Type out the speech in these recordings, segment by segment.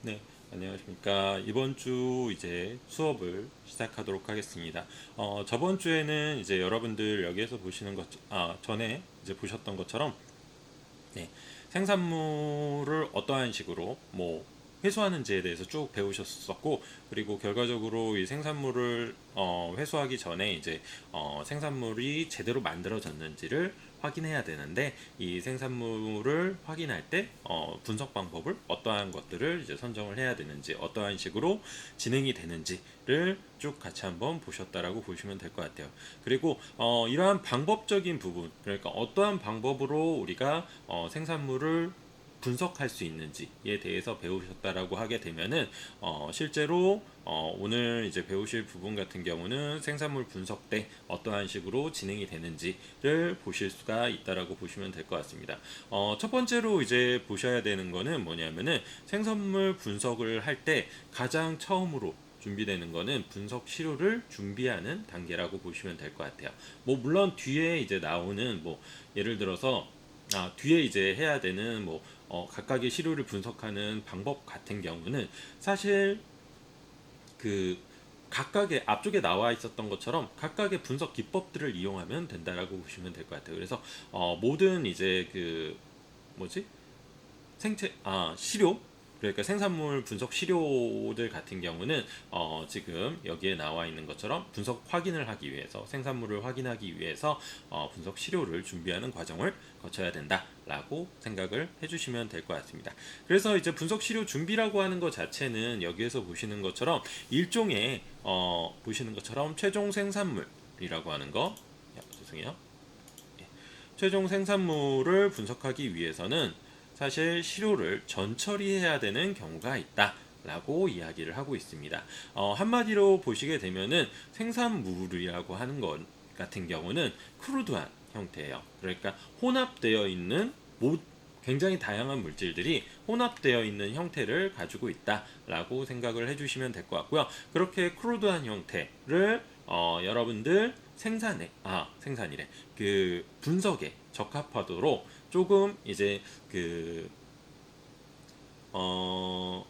네, 안녕하십니까. 이번 주 이제 수업을 시작하도록 하겠습니다. 저번 주에는 이제 여러분들 여기에서 보시는 전에 이제 보셨던 것처럼, 네, 생산물을 어떠한 식으로 회수하는지에 대해서 쭉 배우셨었고, 그리고 결과적으로 이 생산물을 회수하기 전에 이제 생산물이 제대로 만들어졌는지를 확인해야 되는데, 이 생산물을 확인할 때 분석 방법을 어떠한 것들을 이제 선정을 해야 되는지, 어떠한 식으로 진행이 되는지를 쭉 같이 한번 보셨다라고 보시면 될 것 같아요. 그리고 이러한 방법적인 부분, 그러니까 어떠한 방법으로 우리가 생산물을 분석할 수 있는지에 대해서 배우셨다라고 하게 되면은 실제로 오늘 이제 배우실 부분 같은 경우는 생산물 분석 때 어떠한 식으로 진행이 되는지를 보실 수가 있다라고 보시면 될 것 같습니다. 첫 번째로 이제 보셔야 되는 거는 뭐냐면은 생산물 분석을 할 때 가장 처음으로 준비되는 거는 분석 시료를 준비하는 단계라고 보시면 될 것 같아요. 물론 뒤에 이제 나오는 예를 들어서 뒤에 이제 해야 되는 각각의 시료를 분석하는 방법 같은 경우는 사실 그 각각의 앞쪽에 나와 있었던 것처럼 각각의 분석 기법들을 이용하면 된다라고 보시면 될 것 같아요. 그래서 모든 이제 뭐지 시료, 그러니까 생산물 분석 시료들 같은 경우는 지금 여기에 나와 있는 것처럼 분석 확인을 하기 위해서, 생산물을 확인하기 위해서 분석 시료를 준비하는 과정을 거쳐야 된다라고 생각을 해주시면 될 것 같습니다. 그래서 이제 분석 시료 준비라고 하는 것 자체는 여기에서 보시는 것처럼 일종의 보시는 것처럼 최종 생산물이라고 하는 거, 죄송해요. 최종 생산물을 분석하기 위해서는 사실 시료를 전처리해야 되는 경우가 있다 라고 이야기를 하고 있습니다. 한마디로 보시게 되면은 생산물이라고 하는 것 같은 경우는 크루드한 형태예요. 그러니까 혼합되어 있는 굉장히 다양한 물질들이 혼합되어 있는 형태를 가지고 있다라고 생각을 해주시면 될 것 같고요. 그렇게 크루드한 형태를 여러분들 생산이래. 그 분석에 적합하도록 조금 이제 어,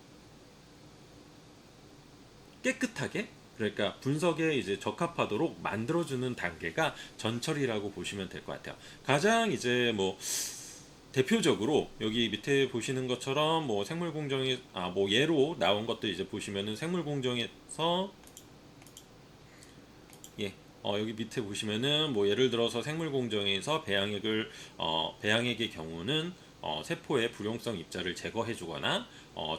깨끗하게, 그러니까 분석에 이제 적합하도록 만들어주는 단계가 전철이라고 보시면 될 것 같아요. 가장 이제 대표적으로 여기 밑에 보시는 것처럼 생물 공정에 예로 나온 것들 이제 보시면은 생물 공정에서 예. 여기 밑에 보시면은 예를 들어서 생물 공정에서 배양액의 경우는 세포의 불용성 입자를 제거해 주거나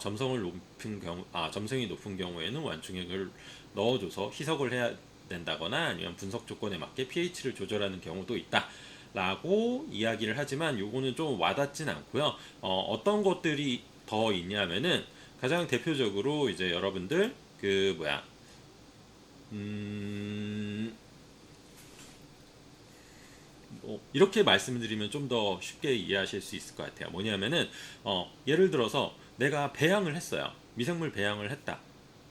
점성이 높은 경우에는 완충액을 넣어줘서 희석을 해야 된다거나 아니면 분석 조건에 맞게 pH를 조절하는 경우도 있다. 라고 이야기를 하지만 요거는 좀 와닿진 않고요. 어떤 것들이 더 있냐면은 가장 대표적으로 이제 여러분들 음, 이렇게 말씀드리면 좀 더 쉽게 이해하실 수 있을 것 같아요. 뭐냐면은 예를 들어서 내가 배양을 했어요. 미생물 배양을 했다.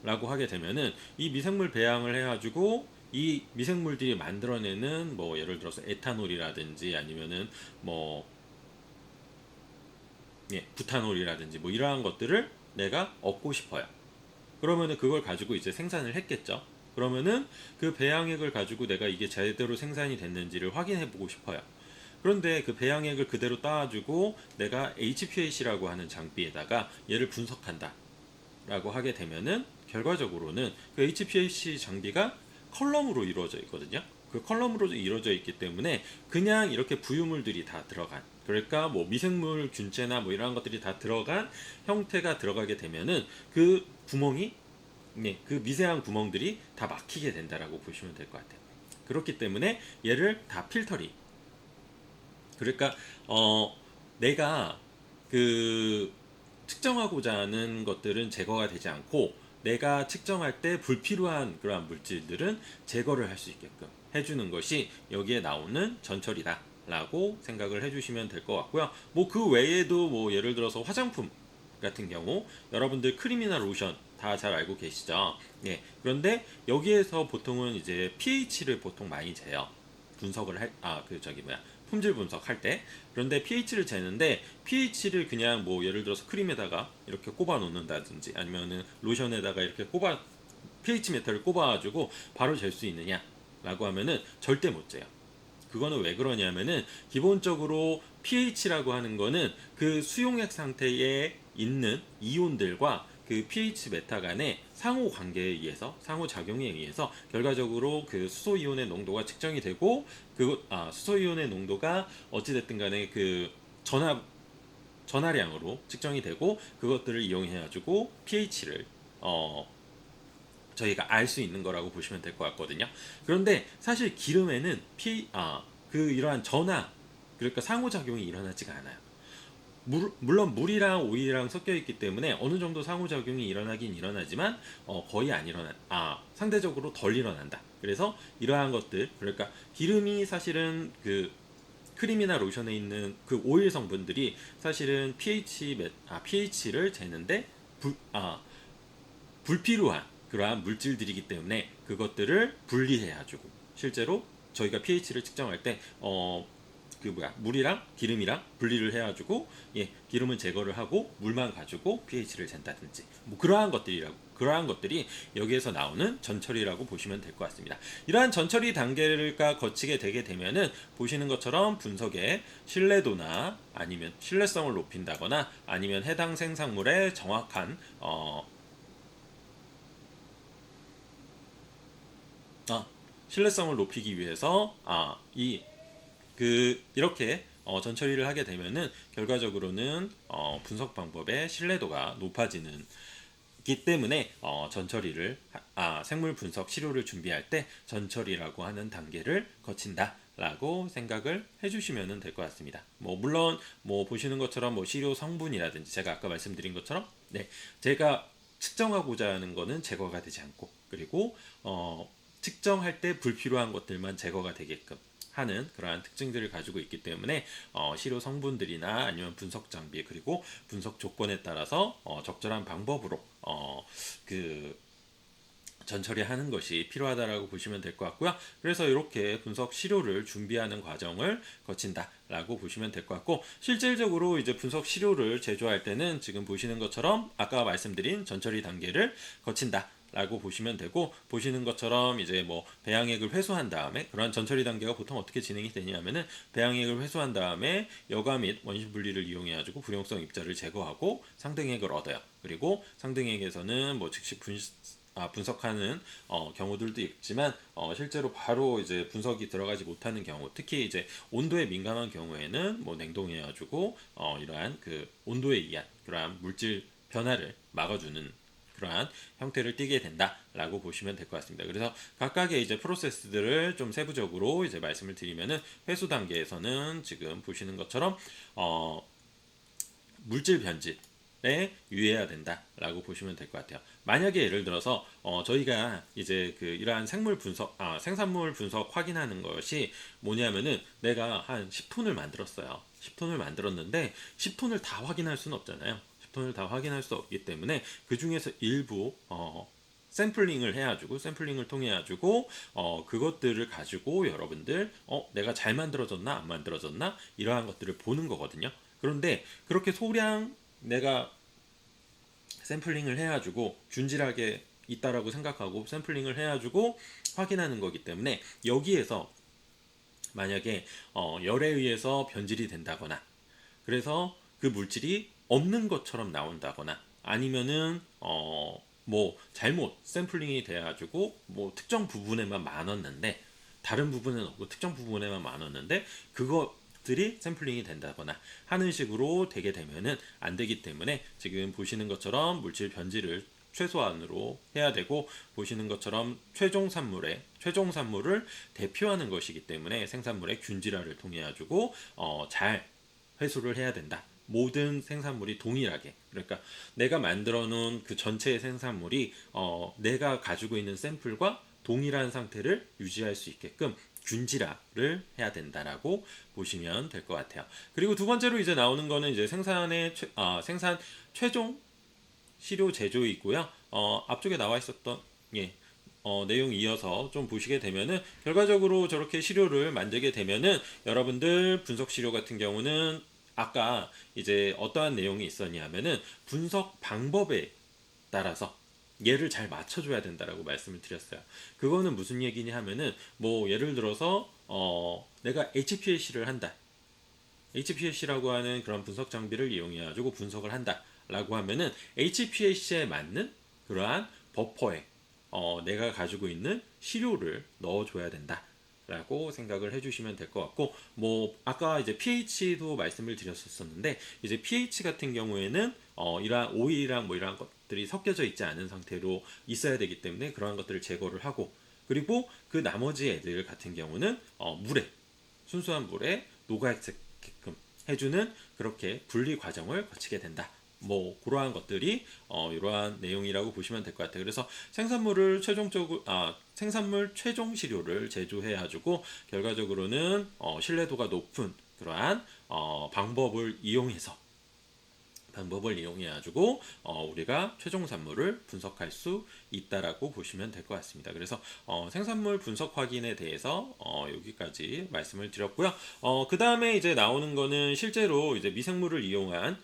라고 하게 되면은 이 미생물 배양을 해가지고 이 미생물들이 만들어내는 예를 들어서 에탄올이라든지 아니면은 뭐 부탄올이라든지 이러한 것들을 내가 얻고 싶어요. 그러면은 그걸 가지고 이제 생산을 했겠죠. 그러면은 그 배양액을 가지고 내가 이게 제대로 생산이 됐는지를 확인해 보고 싶어요. 그런데 그 배양액을 그대로 따가지고 내가 HPLC라고 하는 장비에다가 얘를 분석한다 라고 하게 되면은 결과적으로는 그 HPLC 장비가 컬럼으로 이루어져 있거든요. 그 컬럼으로 이루어져 있기 때문에 그냥 이렇게 부유물들이 다 들어간, 그러니까 미생물 균체나 이런 것들이 다 들어간 형태가 들어가게 되면은 그 구멍이, 그 미세한 구멍들이 다 막히게 된다라고 보시면 될 것 같아요. 그렇기 때문에 얘를 다 필터링, 그러니까 내가 그 측정하고자 하는 것들은 제거가 되지 않고 내가 측정할 때 불필요한 그러한 물질들은 제거를 할 수 있게끔 해주는 것이 여기에 나오는 전철이다 라고 생각을 해주시면 될 것 같고요. 그 외에도 예를 들어서 화장품 같은 경우 여러분들 크림이나 로션 다 잘 알고 계시죠? 예. 그런데 여기에서 보통은 이제 pH를 보통 많이 재요. 분석을 품질 분석할 때. 그런데 pH를 재는데 pH를 그냥 뭐 예를 들어서 크림에다가 이렇게 꼽아 놓는다든지 아니면은 로션에다가 이렇게 pH 메터를 꼽아가지고 바로 잴 수 있느냐라고 하면은 절대 못 재요. 그거는 왜 그러냐면은 기본적으로 pH라고 하는 거는 그 수용액 상태에 있는 이온들과 그 pH 메타 간의 상호 관계에 의해서, 상호 작용에 의해서 결과적으로 그 수소 이온의 농도가 측정이 되고, 수소 이온의 농도가 어찌 됐든 간에 그 전하량으로 측정이 되고, 그것들을 이용해 가지고 pH를 저희가 알 수 있는 거라고 보시면 될 것 같거든요. 그런데 사실 기름에는 이러한 전하, 그러니까 상호작용이 일어나지가 않아요. 물론 물이랑 오일이랑 섞여 있기 때문에 어느 정도 상호작용이 일어나긴 일어나지만 거의 안 상대적으로 덜 일어난다. 그래서 이러한 것들, 그러니까 기름이 사실은 그 크림이나 로션에 있는 그 오일 성분들이 사실은 pH를 재는데 불필요한 그러한 물질들이기 때문에 그것들을 분리해가지고 실제로 저희가 pH를 측정할 때 물이랑 기름이랑 분리를 해가지고 기름은 제거를 하고 물만 가지고 pH를 잰다든지 뭐 그러한 것들이 여기에서 나오는 전처리라고 보시면 될 것 같습니다. 이러한 전처리 단계가 거치게 되게 되면은 보시는 것처럼 분석의 신뢰도나 아니면 신뢰성을 높인다거나 아니면 해당 생산물의 정확한 신뢰성을 높이기 위해서 이렇게 전처리를 하게 되면은 결과적으로는 분석 방법의 신뢰도가 높아지는 기 때문에 전처리를 생물 분석 시료를 준비할 때 전처리라고 하는 단계를 거친다라고 생각을 해주시면 될 것 같습니다. 물론 보시는 것처럼 시료 성분이라든지 제가 아까 말씀드린 것처럼 제가 측정하고자 하는 거는 제거가 되지 않고, 그리고 측정할 때 불필요한 것들만 제거가 되게끔 하는 그러한 특징들을 가지고 있기 때문에 시료 성분들이나 아니면 분석 장비 그리고 분석 조건에 따라서 적절한 방법으로 전처리하는 것이 필요하다라고 보시면 될 것 같고요. 그래서 이렇게 분석 시료를 준비하는 과정을 거친다라고 보시면 될 것 같고, 실질적으로 이제 분석 시료를 제조할 때는 지금 보시는 것처럼 아까 말씀드린 전처리 단계를 거친다. 라고 보시면 되고, 보시는 것처럼 이제 배양액을 회수한 다음에, 그러한 전처리 단계가 보통 어떻게 진행이 되냐면은 배양액을 회수한 다음에 여과 및 원심 분리를 이용해 가지고 불용성 입자를 제거하고 상등액을 얻어요. 그리고 상등액에서는 즉시 분석하는 경우들도 있지만 실제로 바로 이제 분석이 들어가지 못하는 경우, 특히 이제 온도에 민감한 경우에는 냉동해 가지고 이러한 그 온도에 의한 그러한 물질 변화를 막아주는 그러한 형태를 띠게 된다라고 보시면 될 것 같습니다. 그래서 각각의 이제 프로세스들을 좀 세부적으로 이제 말씀을 드리면은, 회수 단계에서는 지금 보시는 것처럼 물질 변질에 유의해야 된다라고 보시면 될 것 같아요. 만약에 예를 들어서 저희가 이제 이러한 생산물 분석 확인하는 것이 뭐냐면은, 내가 한 10톤을 만들었어요. 10톤을 만들었는데 10톤을 다 확인할 수는 없잖아요. 10톤을 다 확인할 수 없기 때문에 그 중에서 일부 샘플링을 통해 가지고 그것들을 가지고 여러분들 내가 잘 만들어졌나 안 만들어졌나 이러한 것들을 보는 거거든요. 그런데 그렇게 소량 내가 샘플링을 해가지고 균질하게 있다라고 생각하고 샘플링을 해가지고 확인하는 거기 때문에, 여기에서 만약에 열에 의해서 변질이 된다거나, 그래서 그 물질이 없는 것처럼 나온다거나, 아니면은 잘못 샘플링이 돼가지고 특정 부분에만 많았는데 다른 부분은 없고 특정 부분에만 많았는데 그것들이 샘플링이 된다거나 하는 식으로 되게 되면은 안 되기 때문에, 지금 보시는 것처럼 물질 변질을 최소한으로 해야 되고, 보시는 것처럼 최종 산물을 대표하는 것이기 때문에 생산물의 균질화를 통해 가지고 잘 회수를 해야 된다. 모든 생산물이 동일하게, 그러니까 내가 만들어 놓은 그 전체의 생산물이 내가 가지고 있는 샘플과 동일한 상태를 유지할 수 있게끔 균질화를 해야 된다라고 보시면 될 것 같아요. 그리고 두 번째로 이제 나오는 거는 이제 생산 최종 시료 제조이고요. 앞쪽에 나와 있었던 내용 이어서 좀 보시게 되면은 결과적으로 저렇게 시료를 만들게 되면은 여러분들 분석 시료 같은 경우는 아까 이제 어떠한 내용이 있었냐면은 분석 방법에 따라서 얘를 잘 맞춰줘야 된다라고 말씀을 드렸어요. 그거는 무슨 얘기냐 하면은 뭐 예를 들어서 내가 HPLC를 한다. HPLC라고 하는 그런 분석 장비를 이용해 가지고 분석을 한다라고 하면은 HPLC에 맞는 그러한 버퍼에 내가 가지고 있는 시료를 넣어줘야 된다. 라고 생각을 해주시면 될 것 같고, 뭐 아까 이제 pH도 말씀을 드렸었는데, 이제 pH 같은 경우에는 이러한 오일이랑 뭐 이러한 것들이 섞여져 있지 않은 상태로 있어야 되기 때문에 그러한 것들을 제거를 하고, 그리고 그 나머지 애들 같은 경우는 물에, 순수한 물에 녹아있게끔 해주는 그렇게 분리 과정을 거치게 된다. 뭐 그러한 것들이 이러한 내용이라고 보시면 될 것 같아요. 그래서 생산물을 최종적으로 생산물 최종 시료를 제조해 가지고 결과적으로는 신뢰도가 높은 그러한 방법을 이용해 가지고 우리가 최종 산물을 분석할 수 있다라고 보시면 될 것 같습니다. 그래서 생산물 분석 확인에 대해서 여기까지 말씀을 드렸고요. 그 다음에 이제 나오는 거는 실제로 이제 미생물을 이용한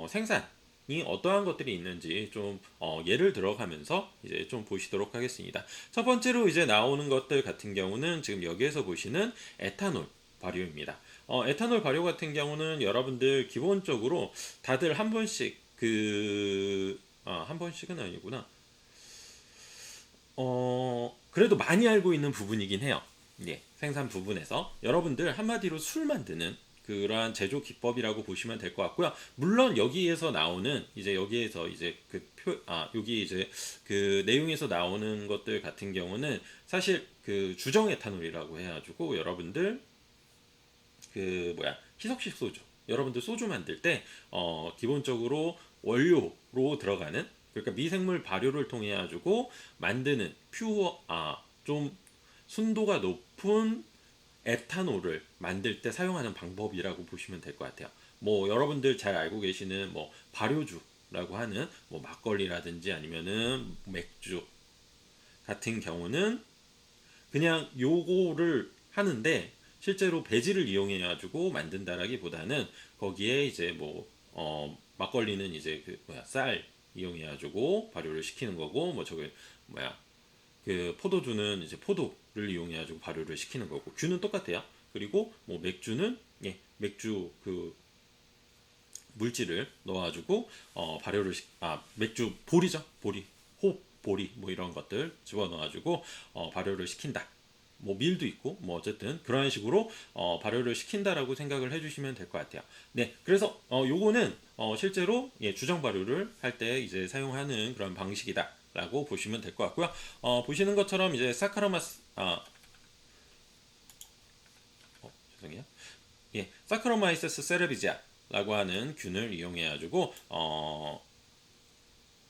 생산이 어떠한 것들이 있는지 좀 예를 들어가면서 이제 좀 보시도록 하겠습니다. 첫 번째로 이제 나오는 것들 같은 경우는 지금 여기에서 보시는 에탄올 발효입니다. 에탄올 발효 같은 경우는 여러분들 기본적으로 다들 한 번씩 한 번씩은 아니구나. 그래도 많이 알고 있는 부분이긴 해요. 예, 생산 부분에서 여러분들 한마디로 술 만드는 그러한 제조 기법이라고 보시면 될 것 같고요. 물론 여기에서 나오는 이제 여기에서 이제 여기 이제 그 내용에서 나오는 것들 같은 경우는 사실 그 주정 에탄올이라고 해가지고 여러분들 희석식 소주. 여러분들 소주 만들 때 기본적으로 원료로 들어가는 그러니까 미생물 발효를 통해 가지고 만드는 좀 순도가 높은 에탄올을 만들 때 사용하는 방법이라고 보시면 될 것 같아요. 뭐 여러분들 잘 알고 계시는 뭐 발효주라고 하는 뭐 막걸리라든지 아니면은 맥주 같은 경우는 그냥 요거를 하는데 실제로 배지를 이용해 가지고 만든다라기보다는 거기에 이제 막걸리는 이제 쌀 이용해 가지고 발효를 시키는 거고 뭐 저게 그 포도주는 이제 포도를 이용해 가지고 발효를 시키는 거고 균은 똑같아요. 그리고 뭐 맥주는 맥주 그 물질을 넣어가지고 맥주 보리죠. 홉 보리 뭐 이런 것들 집어넣어가지고 발효를 시킨다. 뭐 밀도 있고 뭐 어쨌든 그런 식으로 발효를 시킨다라고 생각을 해주시면 될 것 같아요. 네, 그래서 요거는 실제로 주정 발효를 할 때 이제 사용하는 그런 방식이다라고 보시면 될 것 같고요. 보시는 것처럼 이제 죄송해요. 사카로마이세스 세레비지아라고 하는 균을 이용해 가지고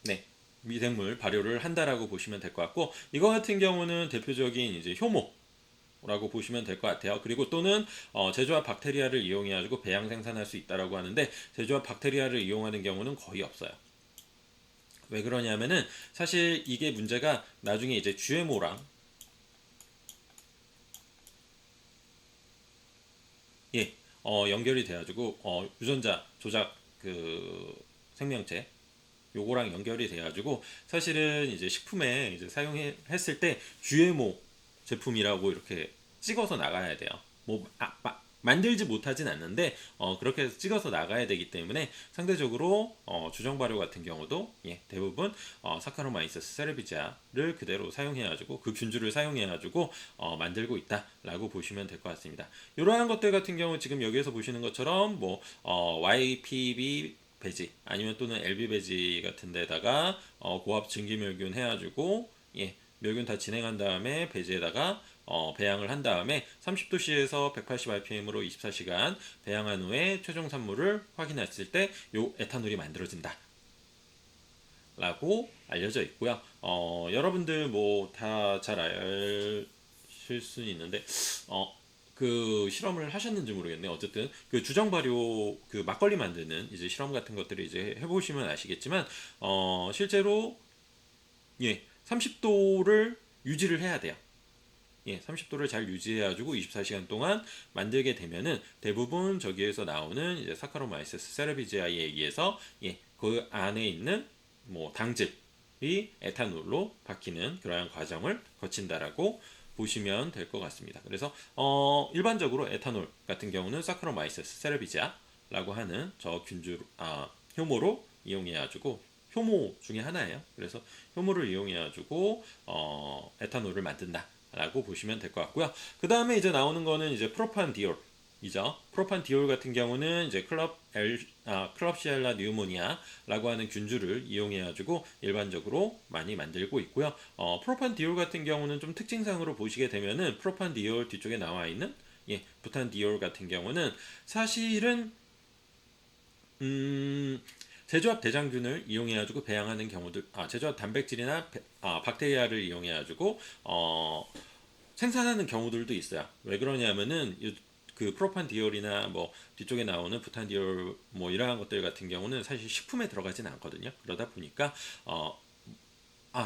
네. 미생물 발효를 한다라고 보시면 될 것 같고 이거 같은 경우는 대표적인 이제 효모라고 보시면 될 것 같아요. 그리고 또는 제조합 박테리아를 이용해 가지고 배양 생산할 수 있다라고 하는데 제조합 박테리아를 이용하는 경우는 거의 없어요. 왜 그러냐면은 사실 이게 문제가 나중에 이제 GMO랑 연결이 돼가지고 유전자 조작 그 생명체 요거랑 연결이 돼가지고 사실은 이제 식품에 이제 사용했을 때 GMO 제품이라고 이렇게 찍어서 나가야 돼요. 만들지 못하진 않는데 그렇게 해서 찍어서 나가야 되기 때문에 상대적으로 주정 발효 같은 경우도 대부분 사카로마이세스 세레비지아를 그대로 사용해가지고 그 균주를 해가지고 만들고 있다라고 보시면 될 것 같습니다. 이러한 것들 같은 경우 지금 여기에서 보시는 것처럼 YPB 배지 아니면 또는 LB 배지 같은 데다가 고압 증기멸균 해가지고 멸균 다 진행한 다음에 배지에다가 배양을 한 다음에 30도씨에서 180rpm으로 24시간 배양한 후에 최종 산물을 확인했을 때 요 에탄올이 만들어진다 라고 알려져 있고요. 여러분들 뭐 다 잘 아실 수는 있는데 그 실험을 하셨는지 모르겠네요. 어쨌든 그 주정 발효 그 막걸리 만드는 이제 실험 같은 것들을 이제 해보시면 아시겠지만 실제로 30도를 유지를 해야 돼요. 예, 30도를 잘 유지해가지고 24시간 동안 만들게 되면은 대부분 저기에서 나오는 이제 사카로마이세스 세라비지아에 의해서 예, 그 안에 있는 뭐 당질이 에탄올로 바뀌는 그러한 과정을 거친다라고 보시면 될 것 같습니다. 그래서 일반적으로 에탄올 같은 경우는 사카로마이세스 세라비지아라고 하는 저 균주 효모로 이용해가지고 효모 중에 하나예요. 그래서 효모를 이용해가지고 에탄올을 만든다. 라고 보시면 될 것 같고요. 그 다음에 이제 나오는 거는 이제 프로판디올이죠. 프로판디올 같은 경우는 이제 클럽시엘라 뉴모니아라고 하는 균주를 이용해가지고 일반적으로 많이 만들고 있고요. 프로판디올 같은 경우는 좀 특징상으로 보시게 되면은 프로판디올 뒤쪽에 나와 있는 예, 부탄디올 같은 경우는 사실은 제조합 대장균을 이용해가지고 배양하는 경우들, 제조합 단백질이나 박테리아를 이용해가지고 생산하는 경우들도 있어요. 왜 그러냐면은 그 프로판디올이나 뭐 뒤쪽에 나오는 부탄디올 뭐 이러한 것들 같은 경우는 사실 식품에 들어가지는 않거든요. 그러다 보니까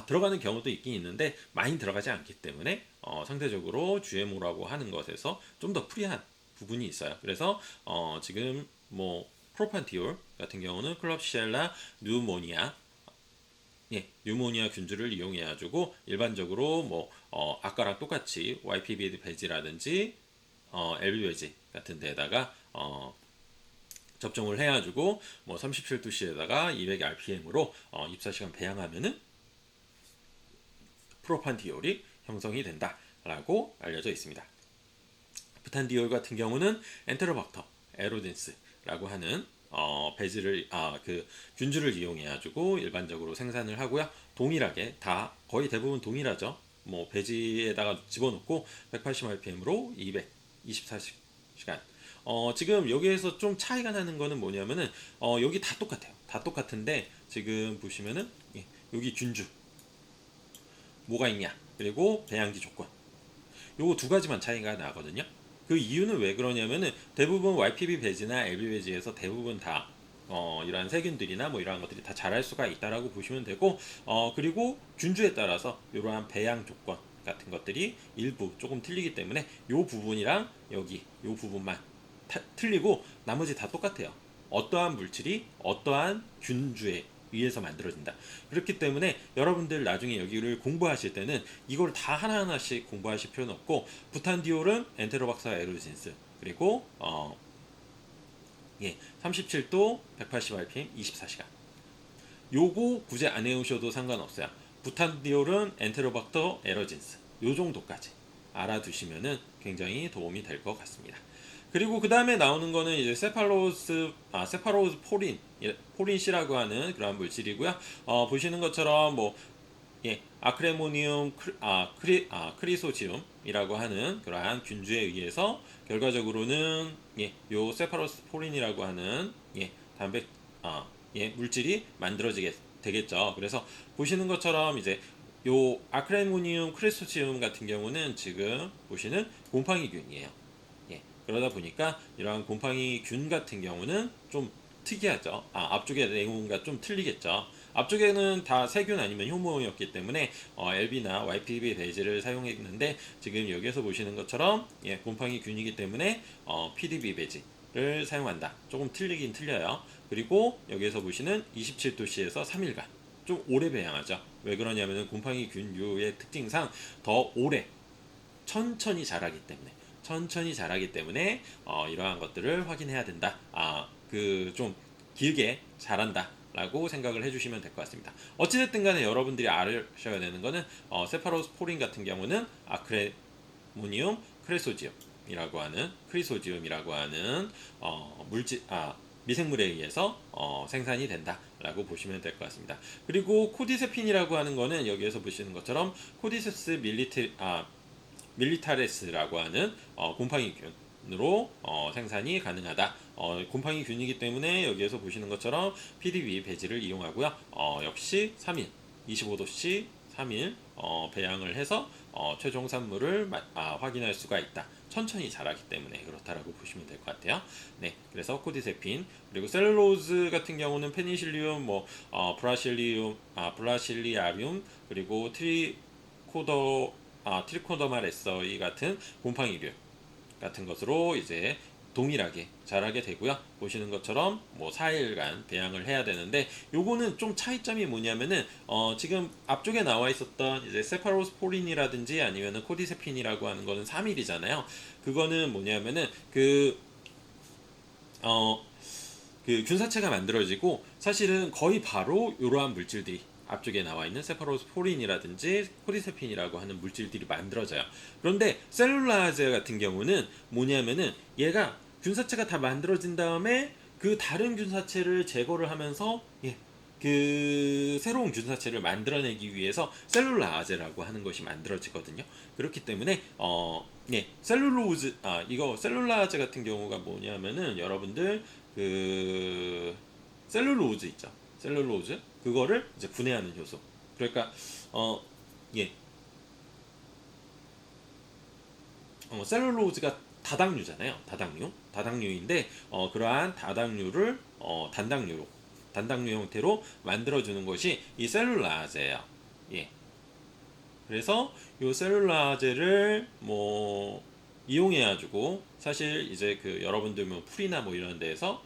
들어가는 경우도 있긴 있는데 많이 들어가지 않기 때문에 상대적으로 GMO라고 하는 것에서 좀 더 프리한 부분이 있어요. 그래서 지금 뭐 프로판디올 같은 경우는 클럽시엘라 뉴모니아 예, 뉴모니아 균주를 이용해가지고 일반적으로 뭐 아까랑 똑같이 YPB 배지라든지 LB 배지 같은 데다가 접종을 해가지고 뭐 37도씨에다가 200rpm으로 24시간 배양하면은 프로판디올이 형성이 된다라고 알려져 있습니다. 부탄디올 같은 경우는 엔테로박터 에로덴스라고 하는 배지를 그 균주를 이용해가지고 일반적으로 생산을 하고요. 동일하게 다 거의 대부분 동일하죠. 뭐 배지에다가 집어넣고 180rpm으로 224시간. 지금 여기에서 좀 차이가 나는 거는 뭐냐면은 여기 다 똑같아요. 다 똑같은데 지금 보시면은 예, 여기 균주 뭐가 있냐 그리고 배양지 조건 요거 두 가지만 차이가 나거든요. 그 이유는 왜 그러냐면은 대부분 YPB 배지나 LB 배지에서 대부분 다 이러한 세균들이나 뭐 이러한 것들이 다 자랄 수가 있다라고 보시면 되고 그리고 균주에 따라서 이러한 배양 조건 같은 것들이 일부 조금 틀리기 때문에 요 부분이랑 여기 요 부분만 틀리고 나머지 다 똑같아요. 어떠한 물질이 어떠한 균주에 위에서 만들어진다. 그렇기 때문에 여러분들 나중에 여기를 공부하실 때는 이걸 다 하나하나씩 공부하실 필요는 없고 부탄디올은 엔테로박사 에루진스 그리고 37도 180rpm 24시간 요거 굳이 안 해오셔도 상관없어요. 부탄디올은 엔테로박터 에러진스 요 정도까지 알아두시면은 굉장히 도움이 될 것 같습니다. 그리고 그 다음에 나오는 거는 이제 세파로스 포린 C라고 하는 그러한 물질이고요. 보시는 것처럼 뭐 아크레모니움 크리소지움이라고 하는 그러한 균주에 의해서 결과적으로는 요 세파로스 포린이라고 하는 단백 물질이 만들어지게 되겠죠. 그래서 보시는 것처럼 이제 요 아크레모니움 크리소지움 같은 경우는 지금 보시는 곰팡이균이에요. 그러다 보니까 이러한 곰팡이균 같은 경우는 좀 특이하죠. 앞쪽의 내용과 좀 틀리겠죠. 앞쪽에는 다 세균 아니면 효모였기 때문에 LB나 YPB 배지를 사용했는데 지금 여기에서 보시는 것처럼 곰팡이균이기 때문에 PDB 배지를 사용한다. 조금 틀리긴 틀려요. 그리고 여기에서 보시는 27도씨에서 3일간 좀 오래 배양하죠. 왜 그러냐면 곰팡이균류의 특징상 더 오래 천천히 자라기 때문에 이러한 것들을 확인해야 된다. 그 좀 길게 자란다. 라고 생각을 해주시면 될 것 같습니다. 어찌됐든 간에 여러분들이 아셔야 되는 거는 세파로스포린 같은 경우는 아크레모니움 크리소지움이라고 하는 미생물에 의해서 생산이 된다라고 보시면 될 것 같습니다. 그리고 코디세핀이라고 하는 거는 여기에서 보시는 것처럼 코디셉스 밀리타레스라고 하는 곰팡이균으로 생산이 가능하다. 곰팡이균이기 때문에 여기에서 보시는 것처럼 PDB 배지를 이용하고요. 역시 3일, 25도씨 3일 배양을 해서 최종 산물을 확인할 수가 있다. 천천히 자라기 때문에 그렇다라고 보시면 될 것 같아요. 네, 그래서 코디세핀 그리고 셀룰로즈 같은 경우는 페니실리움, 블라실리아륨 그리고 트리코더마 레서이 같은 곰팡이류 같은 것으로 이제 동일하게 자라게 되고요. 보시는 것처럼 뭐 4일간 배양을 해야 되는데, 요거는 좀 차이점이 뭐냐면은 지금 앞쪽에 나와 있었던 이제 세파로스포린이라든지 아니면은 코디세핀이라고 하는 거는 3일이잖아요. 그거는 뭐냐면은 그 균사체가 만들어지고 사실은 거의 바로 이러한 물질들이 앞쪽에 나와 있는 세파로스포린이라든지 코디세핀이라고 하는 물질들이 만들어져요. 그런데 셀룰라제 같은 경우는 뭐냐면은 얘가 균사체가 다 만들어진 다음에 그 다른 균사체를 제거를 하면서 그 새로운 균사체를 만들어내기 위해서 셀룰라제라고 하는 것이 만들어지거든요. 그렇기 때문에 이거 셀룰라제 같은 경우가 뭐냐면은 여러분들 그 셀룰로즈 있죠. 셀룰로즈 그거를 이제 분해하는 효소. 그러니까 어 예. 셀룰로즈가 다당류잖아요. 다당류인데 그러한 다당류를 단당류 형태로 만들어주는 것이 이 셀룰라제예요. 예. 그래서 이 셀룰라제를 뭐 이용해가지고 사실 이제 그 여러분들 뭐 풀이나 뭐 이런 데에서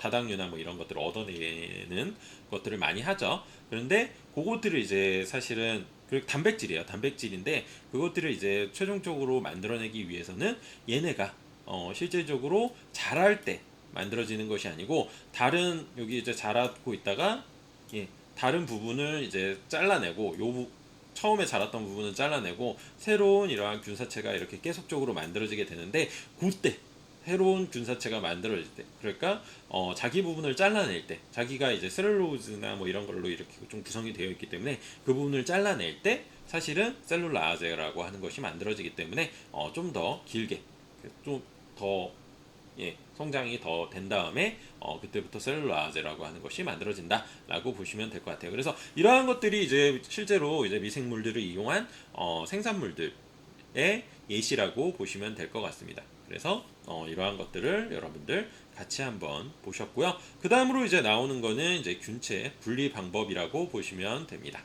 다당류나 뭐 이런 것들을 얻어내는 것들을 많이 하죠. 그런데 그것들을 이제 사실은 그 단백질이에요. 단백질인데 그것들을 이제 최종적으로 만들어내기 위해서는 얘네가 실제적으로 자랄 때 만들어지는 것이 아니고 다른 여기 이제 자라고 있다가 다른 부분을 이제 잘라내고 처음에 자랐던 부분은 잘라내고 새로운 이러한 균사체가 이렇게 계속적으로 만들어지게 되는데, 그때 새로운 균사체가 만들어질 때, 그러니까 자기 부분을 잘라낼 때, 자기가 이제 셀룰로즈나 뭐 이런 걸로 이렇게 좀 구성이 되어 있기 때문에 그 부분을 잘라낼 때 사실은 셀룰라제라고 하는 것이 만들어지기 때문에 좀 더 길게 좀 더 성장이 더 된 다음에 그때부터 셀룰라제라고 하는 것이 만들어진다라고 보시면 될 것 같아요. 그래서 이러한 것들이 이제 실제로 이제 미생물들을 이용한 생산물들의 예시라고 보시면 될 것 같습니다. 그래서 이러한 것들을 여러분들 같이 한번 보셨고요. 그 다음으로 이제 나오는 거는 이제 균체 분리 방법이라고 보시면 됩니다.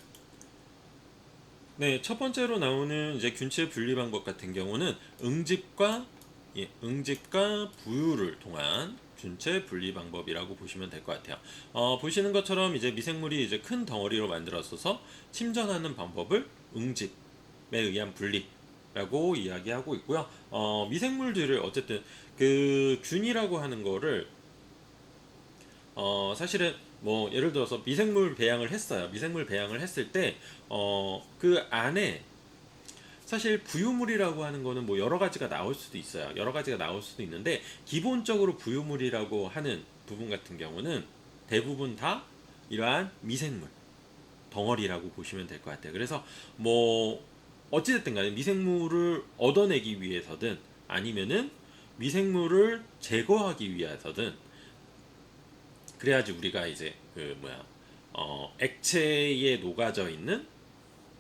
네, 첫 번째로 나오는 이제 균체 분리 방법 같은 경우는 응집과 부유를 통한 균체 분리 방법이라고 보시면 될 것 같아요. 보시는 것처럼 이제 미생물이 이제 큰 덩어리로 만들어서 침전하는 방법을 응집에 의한 분리라고 이야기하고 있고요. 미생물들을 어쨌든 그 균이라고 하는 거를 사실은 뭐 예를 들어서 미생물 배양을 했어요. 미생물 배양을 했을 때 그 안에 사실 부유물이라고 하는 거는 뭐 여러 가지가 나올 수도 있어요. 여러 가지가 나올 수도 있는데 기본적으로 부유물이라고 하는 부분 같은 경우는 대부분 다 이러한 미생물 덩어리라고 보시면 될 것 같아요. 그래서 뭐 어찌됐든 간에 미생물을 얻어내기 위해서든 아니면은 미생물을 제거하기 위해서든 그래야지 우리가 이제 액체에 녹아져 있는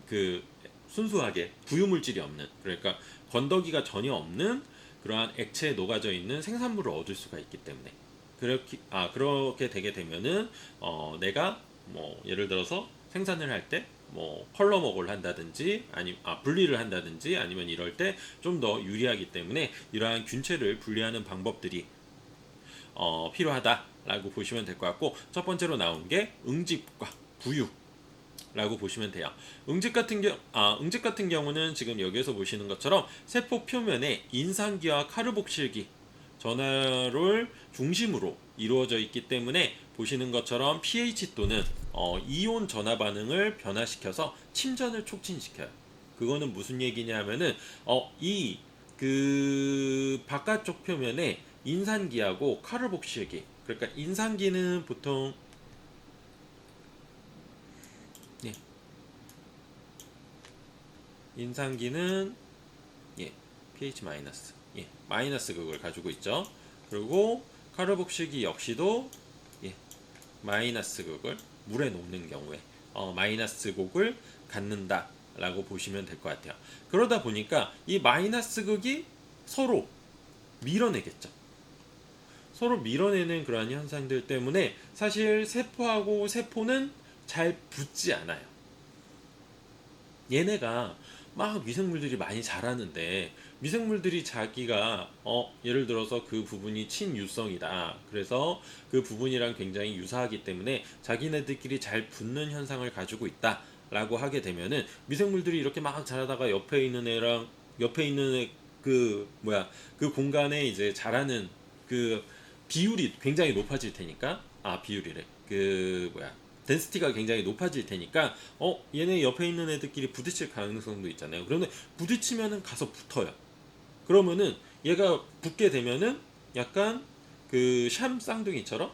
그 순수하게 부유물질이 없는, 그러니까 건더기가 전혀 없는 그러한 액체에 녹아져 있는 생산물을 얻을 수가 있기 때문에 그렇게 되게 되면은 내가 뭐 예를 들어서 생산을 할 때 뭐 컬러먹을 한다든지 분리를 한다든지 아니면 이럴 때 좀 더 유리하기 때문에 이러한 균체를 분리하는 방법들이 필요하다라고 보시면 될 것 같고, 첫 번째로 나온 게 응집과 부유라고 보시면 돼요. 응집 같은 경우는 지금 여기에서 보시는 것처럼 세포 표면에 인산기와 카르복실기 전하를 중심으로 이루어져 있기 때문에 보시는 것처럼 pH 또는 이온 전하 반응을 변화시켜서 침전을 촉진시켜요. 그거는 무슨 얘기냐면은 이 그 바깥쪽 표면에 인산기하고 카르복실기, 그러니까 인산기는 보통 인산기는 pH 마이너스 마이너스 극을 가지고 있죠. 그리고 카르복실기 역시도 마이너스 극을 물에 녹는 경우에 마이너스 극을 갖는다 라고 보시면 될 것 같아요. 그러다 보니까 이 마이너스 극이 서로 밀어내겠죠. 서로 밀어내는 그러한 현상들 때문에 사실 세포하고 세포는 잘 붙지 않아요. 얘네가 막 미생물들이 많이 자라는데 미생물들이 자기가 예를 들어서 그 부분이 친유성이다. 그래서 그 부분이랑 굉장히 유사하기 때문에 자기네들끼리 잘 붙는 현상을 가지고 있다. 라고 하게 되면은 미생물들이 이렇게 막 자라다가 옆에 있는 애 그 뭐야 그 공간에 이제 자라는 그 비율이 굉장히 높아질 테니까 비율이래 그 뭐야 덴시티가 굉장히 높아질 테니까 얘네 옆에 있는 애들끼리 부딪힐 가능성도 있잖아요. 그런데 부딪히면은 가서 붙어요. 그러면은 얘가 붙게 되면은 약간 그 샴 쌍둥이처럼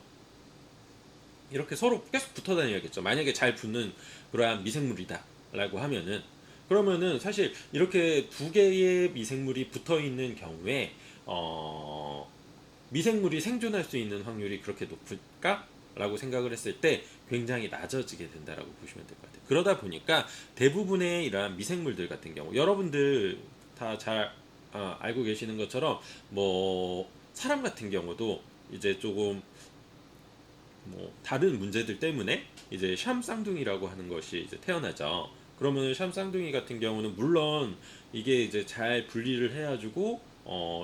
이렇게 서로 계속 붙어 다녀야겠죠. 만약에 잘 붙는 그러한 미생물이다 라고 하면은 그러면은 사실 이렇게 두 개의 미생물이 붙어 있는 경우에 미생물이 생존할 수 있는 확률이 그렇게 높을까? 라고 생각을 했을 때 굉장히 낮아지게 된다라고 보시면 될 것 같아요. 그러다 보니까 대부분의 이러한 미생물들 같은 경우 여러분들 다 잘 알고 계시는 것처럼 뭐 사람 같은 경우도 이제 조금 뭐 다른 문제들 때문에 이제 샴 쌍둥이라고 하는 것이 이제 태어나죠. 그러면 샴 쌍둥이 같은 경우는 물론 이게 이제 잘 분리를 해가지고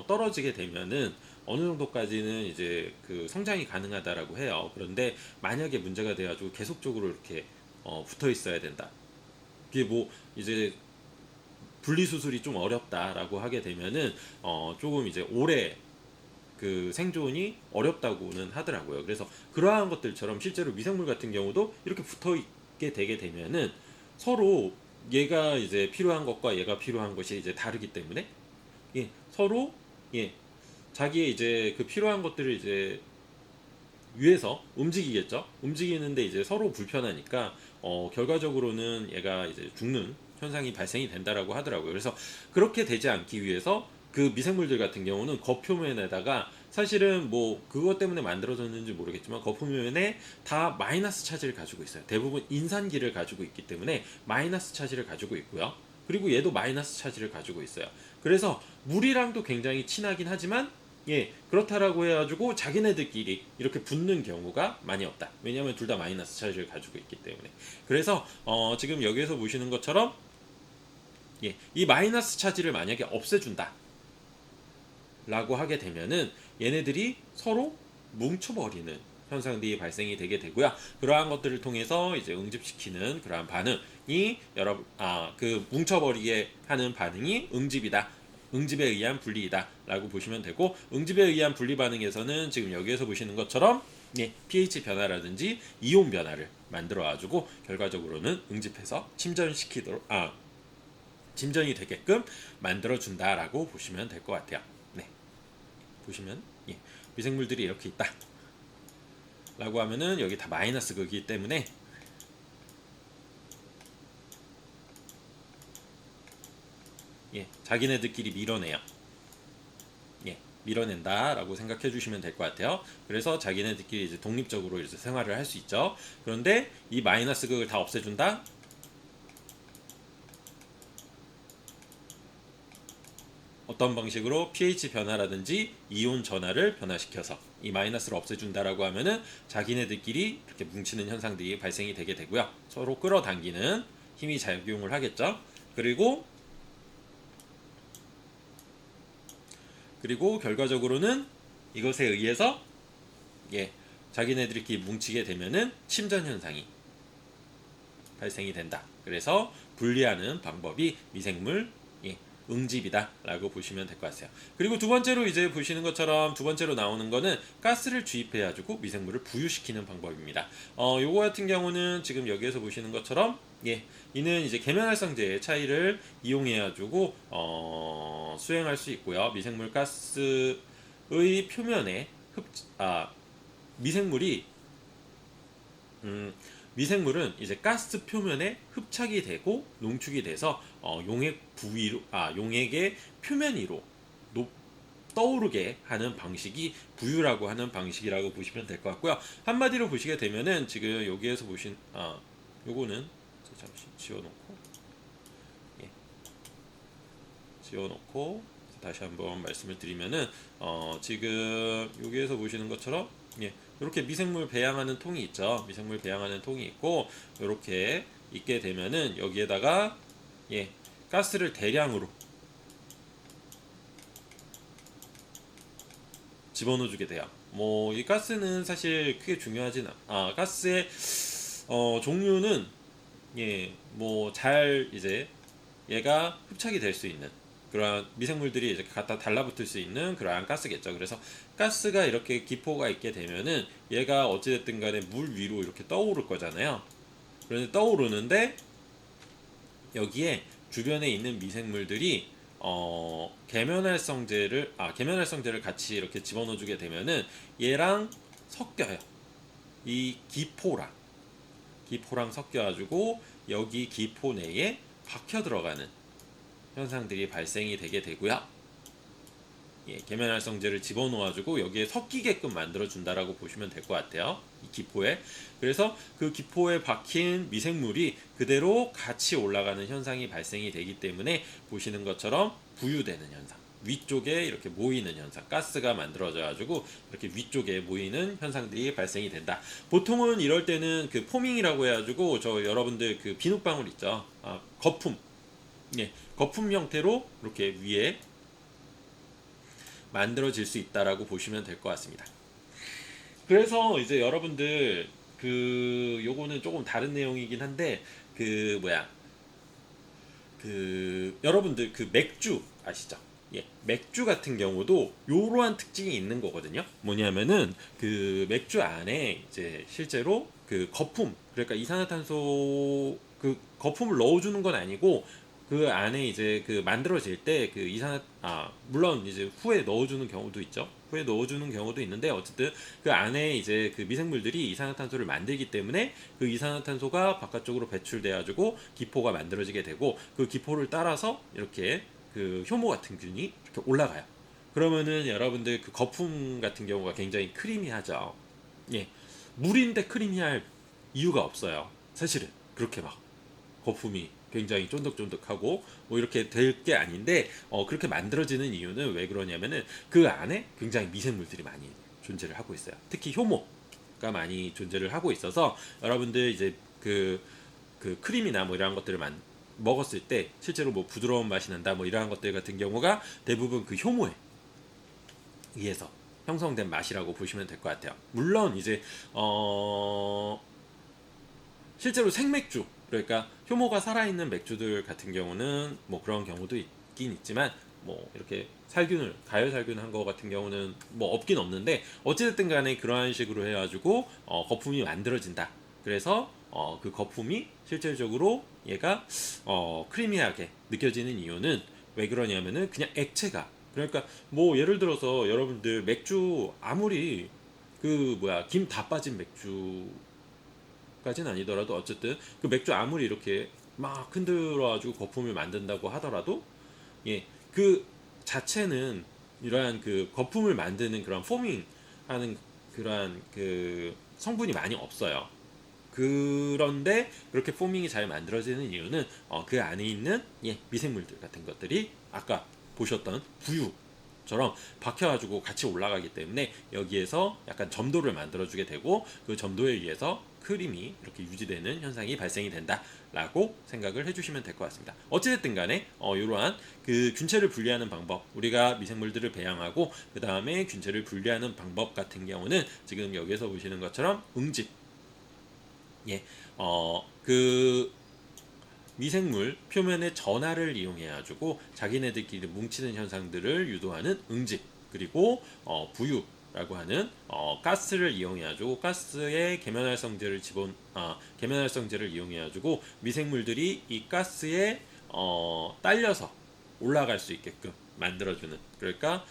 떨어지게 되면은 어느 정도까지는 이제 그 성장이 가능하다라고 해요. 그런데 만약에 문제가 돼가지고 계속적으로 이렇게 붙어 있어야 된다. 이게 뭐 이제 분리 수술이 좀 어렵다라고 하게 되면은 조금 이제 오래 그 생존이 어렵다고는 하더라고요. 그래서 그러한 것들처럼 실제로 미생물 같은 경우도 이렇게 붙어 있게 되게 되면은 서로 얘가 이제 필요한 것과 얘가 필요한 것이 이제 다르기 때문에 서로 자기의 이제 그 필요한 것들을 이제 위해서 움직이겠죠. 움직이는데 이제 서로 불편하니까 결과적으로는 얘가 이제 죽는 현상이 발생이 된다라고 하더라고요. 그래서 그렇게 되지 않기 위해서 그 미생물들 같은 경우는 겉표면에다가 사실은 뭐 그것 때문에 만들어졌는지 모르겠지만 겉표면에 다 마이너스 차지를 가지고 있어요. 대부분 인산기를 가지고 있기 때문에 마이너스 차지를 가지고 있고요. 그리고 얘도 마이너스 차지를 가지고 있어요. 그래서 물이랑도 굉장히 친하긴 하지만 그렇다라고 해가지고 자기네들끼리 이렇게 붙는 경우가 많이 없다. 왜냐하면 둘 다 마이너스 차지를 가지고 있기 때문에. 그래서 지금 여기에서 보시는 것처럼 이 마이너스 차지를 만약에 없애준다 라고 하게 되면은 얘네들이 서로 뭉쳐버리는 현상들이 발생이 되게 되고요. 그러한 것들을 통해서 이제 응집시키는 그러한 반응이 그 뭉쳐버리게 하는 반응이 응집이다. 응집에 의한 분리이다 라고 보시면 되고, 응집에 의한 분리 반응에서는 지금 여기에서 보시는 것처럼 pH 변화라든지 이온 변화를 만들어 가지고 결과적으로는 응집해서 침전이 되게끔 만들어 준다라고 보시면 될 것 같아요. 네, 보시면 미생물들이 이렇게 있다 라고 하면은 여기 다 마이너스 극이기 때문에 자기네들끼리 밀어내요. 밀어낸다라고 생각해 주시면 될 것 같아요. 그래서 자기네들끼리 이제 독립적으로 이제 생활을 할 수 있죠. 그런데 이 마이너스 극을 다 없애준다. 어떤 방식으로 pH 변화라든지 이온 전하를 변화시켜서 이 마이너스를 없애준다라고 하면은 자기네들끼리 이렇게 뭉치는 현상들이 발생이 되게 되고요. 서로 끌어당기는 힘이 작용을 하겠죠. 그리고 결과적으로는 이것에 의해서 자기네들끼리 뭉치게 되면은 침전 현상이 발생이 된다. 그래서 분리하는 방법이 미생물 응집이다 라고 보시면 될 것 같아요. 그리고 두 번째로 이제 보시는 것처럼 두 번째로 나오는 거는 가스를 주입해 가지고 미생물을 부유시키는 방법입니다. 요거 같은 경우는 지금 여기에서 보시는 것처럼 이는 이제 계면활성제의 차이를 이용해 가지고 수행할 수 있고요. 미생물 가스의 표면에 미생물이 미생물은 이제 가스 표면에 흡착이 되고 농축이 돼서 용액의 표면 위로 떠오르게 하는 방식이 부유라고 하는 방식이라고 보시면 될 것 같고요. 한마디로 보시게 되면은 지금 여기에서 보신 요거는 잠시 지워놓고 다시 한번 말씀을 드리면은 지금 여기에서 보시는 것처럼 이렇게 미생물 배양하는 통이 있죠. 미생물 배양하는 통이 있고 이렇게 있게 되면은 여기에다가 가스를 대량으로 집어넣어주게 돼요. 뭐 이 가스는 사실 크게 중요하진 가스의 종류는 뭐 잘 이제 얘가 흡착이 될 수 있는 그러한 미생물들이 이제 갖다 달라붙을 수 있는 그러한 가스겠죠. 그래서 가스가 이렇게 기포가 있게 되면은 얘가 어찌됐든 간에 물 위로 이렇게 떠오를 거잖아요. 그런데 떠오르는데 여기에 주변에 있는 미생물들이 계면활성제를 같이 이렇게 집어넣어주게 되면은 얘랑 섞여요. 이 기포랑 섞여가지고 여기 기포 내에 박혀 들어가는 현상들이 발생이 되게 되고요. 계면활성제를 집어넣어가지고 여기에 섞이게끔 만들어준다라고 보시면 될 것 같아요. 이 기포에. 그래서 그 기포에 박힌 미생물이 그대로 같이 올라가는 현상이 발생이 되기 때문에 보시는 것처럼 부유되는 현상. 위쪽에 이렇게 모이는 현상, 가스가 만들어져가지고 이렇게 위쪽에 모이는 현상들이 발생이 된다. 보통은 이럴 때는 그 포밍이라고 해가지고 저 여러분들 그 비눗방울 있죠, 거품, 거품 형태로 이렇게 위에 만들어질 수 있다라고 보시면 될 것 같습니다. 그래서 이제 여러분들 요거는 조금 다른 내용이긴 한데 여러분들 그 맥주 아시죠? 맥주 같은 경우도 이러한 특징이 있는 거거든요. 뭐냐면은 그 맥주 안에 이제 실제로 그 거품, 그러니까 이산화탄소 그 거품을 넣어주는 건 아니고 그 안에 이제 그 만들어질 때 그 물론 이제 후에 넣어주는 경우도 있죠. 후에 넣어주는 경우도 있는데 어쨌든 그 안에 이제 그 미생물들이 이산화탄소를 만들기 때문에 그 이산화탄소가 바깥쪽으로 배출돼가지고 기포가 만들어지게 되고 그 기포를 따라서 이렇게 그 효모 같은 균이 이렇게 올라가요. 그러면은 여러분들 그 거품 같은 경우가 굉장히 크리미하죠. 물인데 크리미할 이유가 없어요. 사실은 그렇게 막 거품이 굉장히 쫀득쫀득하고 뭐 이렇게 될 게 아닌데 그렇게 만들어지는 이유는 왜 그러냐면은 그 안에 굉장히 미생물들이 많이 존재를 하고 있어요. 특히 효모가 많이 존재를 하고 있어서 여러분들 이제 그 크림이나 뭐 이런 것들을 먹었을 때 실제로 뭐 부드러운 맛이 난다 뭐 이러한 것들 같은 경우가 대부분 그 효모에 의해서 형성된 맛이라고 보시면 될 것 같아요. 물론 이제 실제로 생맥주, 그러니까 효모가 살아있는 맥주들 같은 경우는 뭐 그런 경우도 있긴 있지만 뭐 이렇게 가열살균한 거 같은 경우는 뭐 없긴 없는데 어찌됐든 간에 그러한 식으로 해가지고 거품이 만들어진다. 그래서 그 거품이 실질적으로 얘가 크리미하게 느껴지는 이유는 왜 그러냐면은 그냥 액체가, 그러니까 뭐 예를 들어서 여러분들 맥주 아무리 김 다 빠진 맥주 까지는 아니더라도 어쨌든 그 맥주 아무리 이렇게 막 흔들어가지고 거품을 만든다고 하더라도 그 자체는 이러한 그 거품을 만드는 그런 포밍하는 그러한 그 성분이 많이 없어요. 그런데 그렇게 포밍이 잘 만들어지는 이유는 그 안에 있는 미생물들 같은 것들이 아까 보셨던 부유처럼 박혀가지고 같이 올라가기 때문에 여기에서 약간 점도를 만들어주게 되고 그 점도에 의해서 크림이 이렇게 유지되는 현상이 발생이 된다라고 생각을 해주시면 될 것 같습니다. 어찌됐든 간에 이러한 그 균체를 분리하는 방법, 우리가 미생물들을 배양하고 그 다음에 균체를 분리하는 방법 같은 경우는 지금 여기서 보시는 것처럼 응집, 그 미생물 표면의 전하를 이용해 가지고 자기네들끼리 뭉치는 현상들을 유도하는 응집, 그리고 부유라고 하는 가스를 이용해 가지고 가스에 계면활성제를 이용해 가지고 미생물들이 이 가스에 딸려서 올라갈 수 있게끔 만들어주는, 그러니까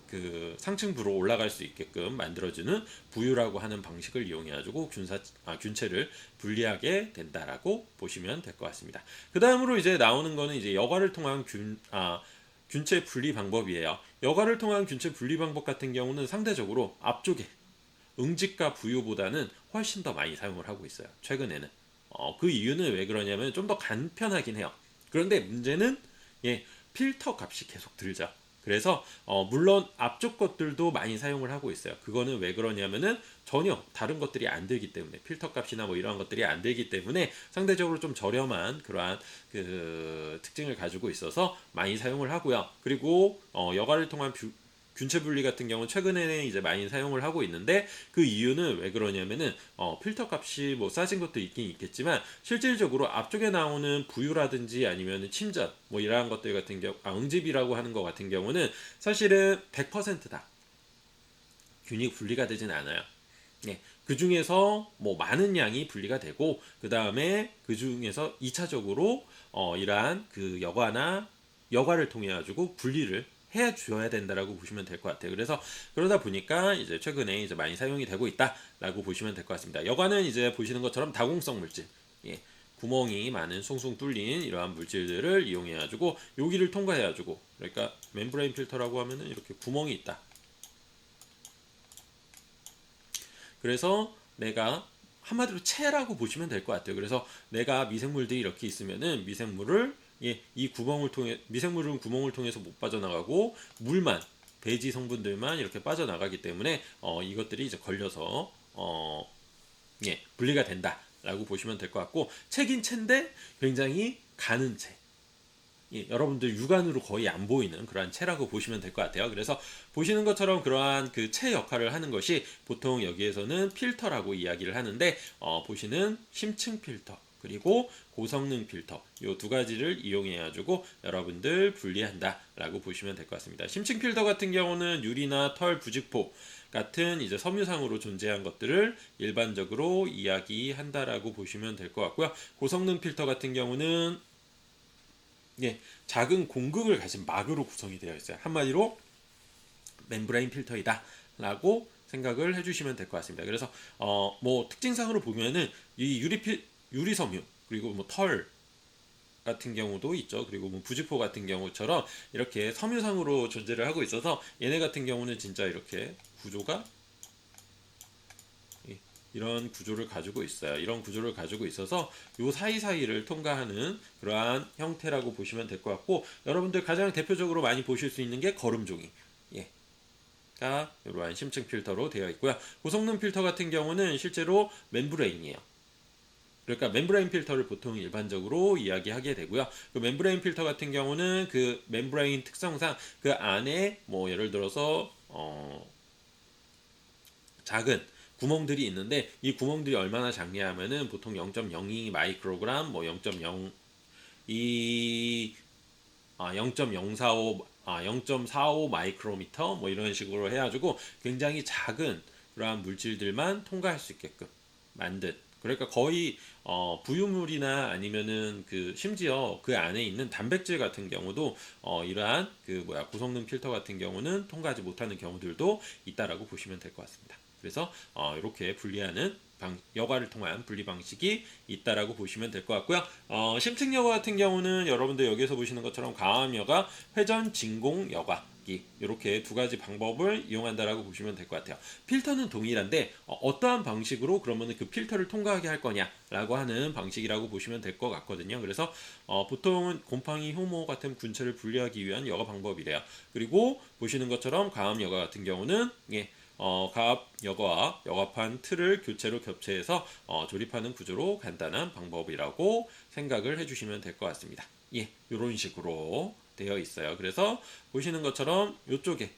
그 상층부로 올라갈 수 있게끔 만들어주는 부유라고 하는 방식을 이용해가지고 균체를 분리하게 된다라고 보시면 될 것 같습니다. 그 다음으로 이제 나오는 거는 이제 여과를 통한 균체 분리 방법이에요. 여과를 통한 균체 분리 방법 같은 경우는 상대적으로 앞쪽에 응집과 부유보다는 훨씬 더 많이 사용을 하고 있어요. 최근에는. 그 이유는 왜 그러냐면 좀 더 간편하긴 해요. 그런데 문제는 필터 값이 계속 들죠. 그래서 물론 앞쪽 것들도 많이 사용을 하고 있어요. 그거는 왜 그러냐면은 전혀 다른 것들이 안 들기 때문에, 필터 값이나 뭐 이러한 것들이 안 들기 때문에 상대적으로 좀 저렴한 그러한 그 특징을 가지고 있어서 많이 사용을 하고요. 그리고 여과를 통한 균체 분리 같은 경우는 최근에는 이제 많이 사용을 하고 있는데, 그 이유는 왜 그러냐면은 필터 값이 뭐 싸진 것도 있긴 있겠지만 실질적으로 앞쪽에 나오는 부유라든지 아니면 침전 뭐 이러한 것들 같은 경우, 응집이라고 하는 것 같은 경우는 사실은 100%다 균이 분리가 되진 않아요. 네, 그 중에서 뭐 많은 양이 분리가 되고, 그 다음에 그 중에서 2차적으로 이러한 그 여과를 통해 가지고 분리를 해 줘야 된다라고 보시면 될 것 같아요. 그래서 그러다 보니까 이제 최근에 이제 많이 사용이 되고 있다라고 보시면 될 것 같습니다. 여과는 이제 보시는 것처럼 다공성 물질, 예, 구멍이 많은 숭숭 뚫린 이러한 물질들을 이용해 가지고 여기를 통과해 가지고, 그러니까 멤브레인 필터라고 하면은 이렇게 구멍이 있다. 그래서 내가 한마디로 체라고 보시면 될 것 같아요. 그래서 내가 미생물들이 이렇게 있으면은 미생물을, 이 구멍을 통해, 미생물은 구멍을 통해서 못 빠져나가고 물만, 배지 성분들만 이렇게 빠져나가기 때문에 이것들이 이제 걸려서 분리가 된다라고 보시면 될 것 같고, 체긴 체인데 굉장히 가는 체. 여러분들 육안으로 거의 안 보이는 그러한 체라고 보시면 될 것 같아요. 그래서 보시는 것처럼 그러한 그 체 역할을 하는 것이 보통 여기에서는 필터라고 이야기를 하는데, 보시는 심층 필터 그리고 고성능 필터, 이 두 가지를 이용해 가지고 여러분들 분리한다라고 보시면 될 것 같습니다. 심층 필터 같은 경우는 유리나 털 부직포 같은 이제 섬유상으로 존재한 것들을 일반적으로 이야기한다라고 보시면 될 것 같고요. 고성능 필터 같은 경우는 작은 공극을 가진 막으로 구성이 되어 있어요. 한마디로 멤브레인 필터이다 라고 생각을 해주시면 될 것 같습니다. 그래서 뭐 특징상으로 보면은 이 유리섬유, 그리고 뭐 털 같은 경우도 있죠. 그리고 뭐 부직포 같은 경우처럼 이렇게 섬유상으로 존재를 하고 있어서, 얘네 같은 경우는 진짜 이렇게 구조가 이런 구조를 가지고 있어요. 이런 구조를 가지고 있어서 요 사이사이를 통과하는 그러한 형태라고 보시면 될 것 같고, 여러분들 가장 대표적으로 많이 보실 수 있는 게 거름종이, 가 이러한 심층 필터로 되어 있고요. 고성능 필터 같은 경우는 실제로 멤브레인이에요. 그러니까 멤브레인 필터를 보통 일반적으로 이야기하게 되고요. 그 멤브레인 필터 같은 경우는 그 멤브레인 특성상 그 안에 뭐 예를 들어서 작은 구멍들이 있는데, 이 구멍들이 얼마나 작냐면은 보통 0.02 마이크로그램, 뭐 0.45 마이크로미터 뭐 이런 식으로 해가지고 굉장히 작은 그러한 물질들만 통과할 수 있게끔 만든, 그러니까 거의 부유물이나 아니면은 그 심지어 그 안에 있는 단백질 같은 경우도 이러한 그 고성능 필터 같은 경우는 통과하지 못하는 경우들도 있다라고 보시면 될 것 같습니다. 그래서 이렇게 분리하는 여과를 통한 분리 방식이 있다라고 보시면 될 것 같고요. 심층 여과 같은 경우는 여러분들 여기서 보시는 것처럼 강압 여과, 회전 진공 여과, 이렇게 두 가지 방법을 이용한다라고 보시면 될 것 같아요. 필터는 동일한데 어떠한 방식으로 그러면 그 필터를 통과하게 할 거냐라고 하는 방식이라고 보시면 될 것 같거든요. 그래서 보통은 곰팡이, 효모 같은 균체를 분리하기 위한 여과 방법이래요. 그리고 보시는 것처럼 가압 여과 같은 경우는 가압 여과와 여과판 틀을 교체로 겹체해서 조립하는 구조로 간단한 방법이라고 생각을 해주시면 될 것 같습니다. 이런 식으로 되어 있어요. 그래서 보시는 것처럼 이쪽에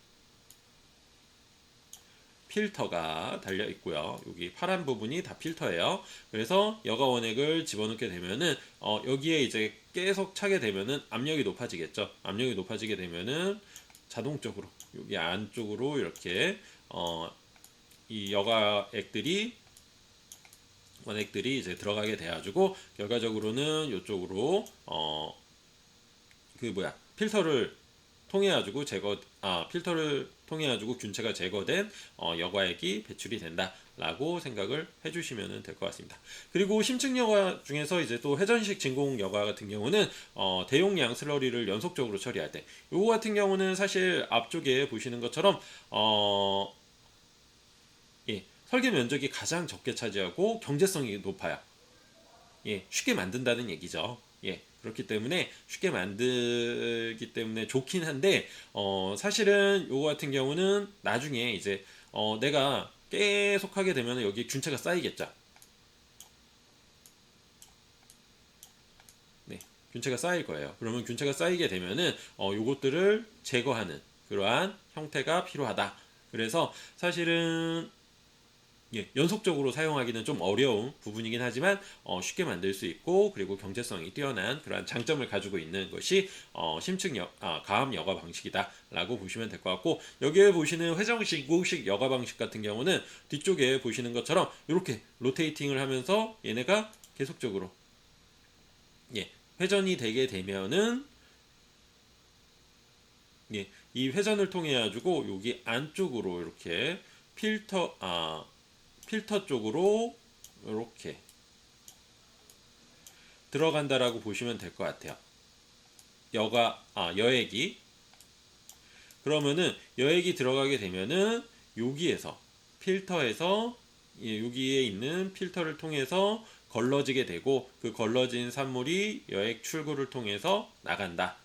필터가 달려 있고요. 여기 파란 부분이 다 필터예요. 그래서 여과 원액을 집어넣게 되면은 여기에 이제 계속 차게 되면은 압력이 높아지겠죠. 압력이 높아지게 되면은 자동적으로 여기 안쪽으로 이렇게 이 원액들이 이제 들어가게 돼가지고 결과적으로는 이쪽으로 필터를 통해 가지고 필터를 통해 가지고 균체가 제거된 여과액이 배출이 된다라고 생각을 해주시면 될 것 같습니다. 그리고 심층 여과 중에서 이제 또 회전식 진공 여과 같은 경우는 대용량 슬러리를 연속적으로 처리할 때, 요거 같은 경우는 사실 앞쪽에 보시는 것처럼 설계 면적이 가장 적게 차지하고 경제성이 높아요. 쉽게 만든다는 얘기죠. 그렇기 때문에 쉽게 만들기 때문에 좋긴 한데 사실은 요거 같은 경우는 나중에 이제 내가 계속 하게 되면 여기 균체가 쌓이겠죠. 네, 균체가 쌓일 거예요. 그러면 균체가 쌓이게 되면은 요것들을 제거하는 그러한 형태가 필요하다. 그래서 사실은 연속적으로 사용하기는 좀 어려운 부분이긴 하지만 쉽게 만들 수 있고 그리고 경제성이 뛰어난 그러한 장점을 가지고 있는 것이 가압 여과 방식이다라고 보시면 될 것 같고, 여기에 보시는 회전식 고식 여과 방식 같은 경우는 뒤쪽에 보시는 것처럼 이렇게 로테이팅을 하면서 얘네가 계속적으로 회전이 되게 되면은 이 회전을 통해 가지고 여기 안쪽으로 이렇게 필터 쪽으로 이렇게 들어간다라고 보시면 될 것 같아요. 여액이. 그러면은 여액이 들어가게 되면은 여기에서 필터에서 여기에 있는 필터를 통해서 걸러지게 되고 그 걸러진 산물이 여액 출구를 통해서 나간다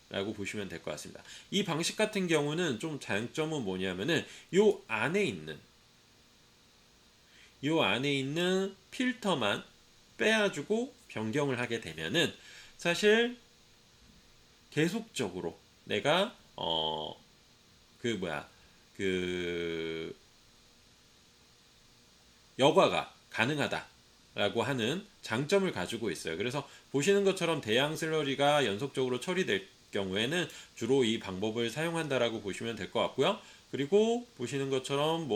라고 보시면 될 것 같습니다. 이 방식 같은 경우는 좀 장점은 뭐냐면은 요 안에 있는 필터만 빼가지고 변경을 하게 되면은 사실 계속적으로 내가 그 여과가 가능하다라고 하는 장점을 가지고 있어요. 그래서 보시는 것처럼 대양 슬러리가 연속적으로 처리될 경우에는 주로 이 방법을 사용한다라고 보시면 될 것 같고요. 그리고 보시는 것처럼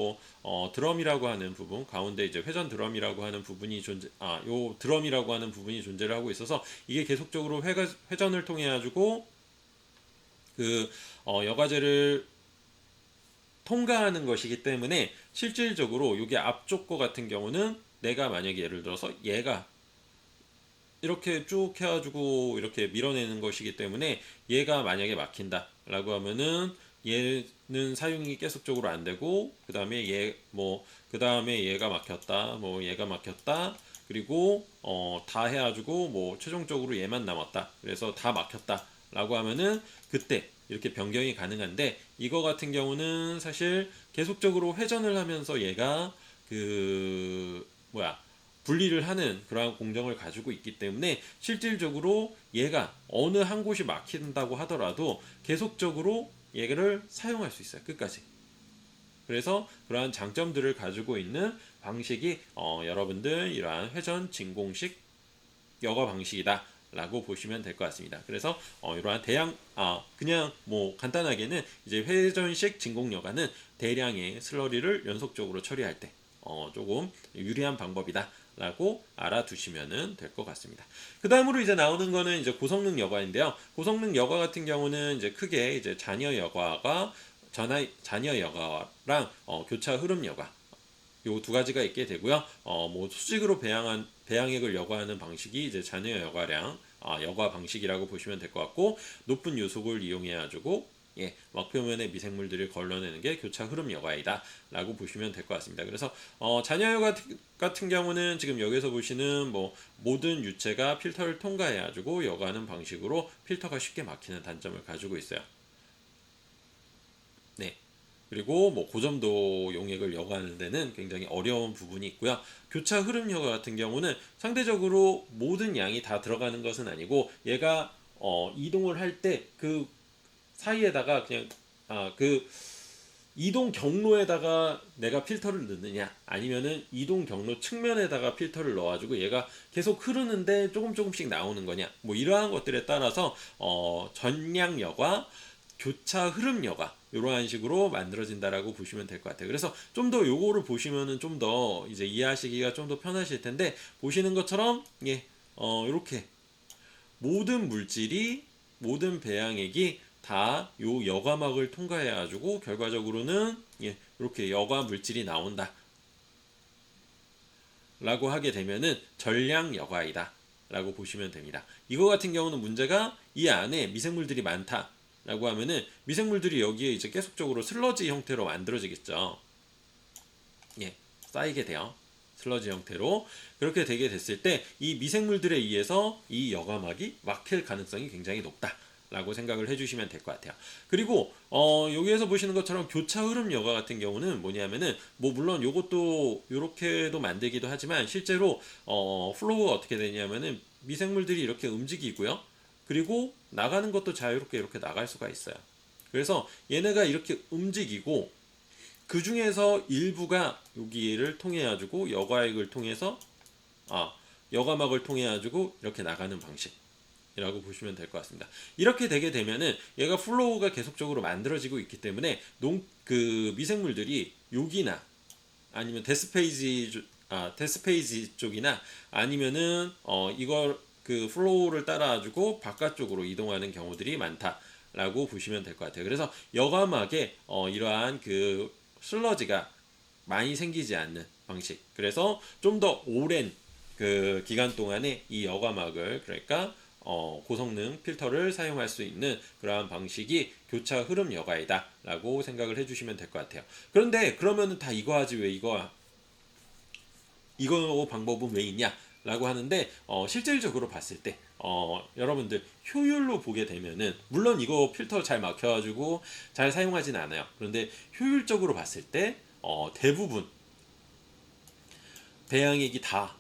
드럼이라고 하는 부분 가운데 이제 회전 드럼이라고 하는 부분이 요 드럼이라고 하는 부분이 존재를 하고 있어서 이게 계속적으로 회전을 통해 가지고 여과제를 통과하는 것이기 때문에 실질적으로 이게 앞쪽 거 같은 경우는 내가 만약에 예를 들어서 얘가 이렇게 쭉 해가지고 이렇게 밀어내는 것이기 때문에 얘가 만약에 막힌다라고 하면은 얘는 사용이 계속적으로 안 되고 그 다음에 얘가 막혔다 얘가 막혔다 그리고 다 해가지고 최종적으로 얘만 남았다 그래서 다 막혔다라고 하면은 그때 이렇게 변경이 가능한데, 이거 같은 경우는 사실 계속적으로 회전을 하면서 얘가 분리를 하는 그러한 공정을 가지고 있기 때문에 실질적으로 얘가 어느 한 곳이 막힌다고 하더라도 계속적으로 얘를 사용할 수 있어요. 끝까지. 그래서 그러한 장점들을 가지고 있는 방식이 여러분들 이러한 회전 진공식 여과 방식이다 라고 보시면 될 것 같습니다. 그래서 이러한 그냥 간단하게는 이제 회전식 진공 여과는 대량의 슬러리를 연속적으로 처리할 때 조금 유리한 방법이다 라고 알아두시면 될 것 같습니다. 그 다음으로 이제 나오는 거는 이제 고성능 여과인데요. 고성능 여과 같은 경우는 이제 크게 이제 잔여 여과랑 교차 흐름 여과 요 두 가지가 있게 되고요. 수직으로 배양액을 여과하는 방식이 이제 잔여 여과 방식이라고 보시면 될 것 같고, 높은 요속을 이용해 가지고膜표면의 미생물들을 걸러내는 게 교차 흐름 여과이다라고 보시면 될 것 같습니다. 그래서 잔여 여과 같은 경우는 지금 여기서 보시는 모든 유체가 필터를 통과해 가지고 여과하는 방식으로 필터가 쉽게 막히는 단점을 가지고 있어요. 네. 그리고 고점도 용액을 여과하는 데는 굉장히 어려운 부분이 있고요. 교차 흐름 여과 같은 경우는 상대적으로 모든 양이 다 들어가는 것은 아니고 얘가 이동을 할 때 그 사이에다가 그냥 그 이동 경로에다가 내가 필터를 넣느냐 아니면은 이동 경로 측면에다가 필터를 넣어가지고 얘가 계속 흐르는데 조금씩 나오는 거냐 이러한 것들에 따라서 전량 여과 교차 흐름 여과 이러한 식으로 만들어진다라고 보시면 될 것 같아요. 그래서 좀 더 요거를 보시면은 좀 더 이제 이해하시기가 좀 더 편하실 텐데, 보시는 것처럼 이렇게 모든 배양액이 다 요 여과막을 통과해 가지고 결과적으로는 이렇게 여과 물질이 나온다 라고 하게 되면은 전량 여과이다 라고 보시면 됩니다. 이거 같은 경우는 문제가 이 안에 미생물들이 많다 라고 하면은 미생물들이 여기에 이제 계속적으로 슬러지 형태로 만들어지겠죠. 쌓이게 돼요. 슬러지 형태로 그렇게 되게 됐을 때 이 미생물들에 의해서 이 여과막이 막힐 가능성이 굉장히 높다. 라고 생각을 해주시면 될 것 같아요. 그리고 여기에서 보시는 것처럼 교차 흐름 여과 같은 경우는 뭐냐면은 뭐 물론 요것도 요렇게도 만들기도 하지만 실제로 플로우가 어떻게 되냐면은 미생물들이 이렇게 움직이고요. 그리고 나가는 것도 자유롭게 이렇게 나갈 수가 있어요. 그래서 얘네가 이렇게 움직이고 그 중에서 일부가 여기를 통해 가지고 여과액을 통해서 여과막을 통해 가지고 이렇게 나가는 방식. 이라고 보시면 될 것 같습니다. 이렇게 되게 되면은 얘가 플로우가 계속적으로 만들어지고 있기 때문에 그 미생물들이 여기나 아니면 데스페이지 쪽이나 아니면은 이걸 그 플로우를 따라 가지고 바깥쪽으로 이동하는 경우들이 많다라고 보시면 될 것 같아요. 그래서 여과막에 이러한 그 슬러지가 많이 생기지 않는 방식. 그래서 좀 더 오랜 그 기간 동안에 이 여과막을 그러니까 고성능 필터를 사용할 수 있는 그러한 방식이 교차 흐름 여과이다 라고 생각을 해주시면 될 것 같아요. 그런데 그러면은 다 이거 하지 왜 이거 방법은 왜 있냐 라고 하는데 실질적으로 봤을 때 여러분들 효율로 보게 되면은 물론 이거 필터 잘 막혀가지고 잘 사용하진 않아요. 그런데 효율적으로 봤을 때 대부분 배양액이 다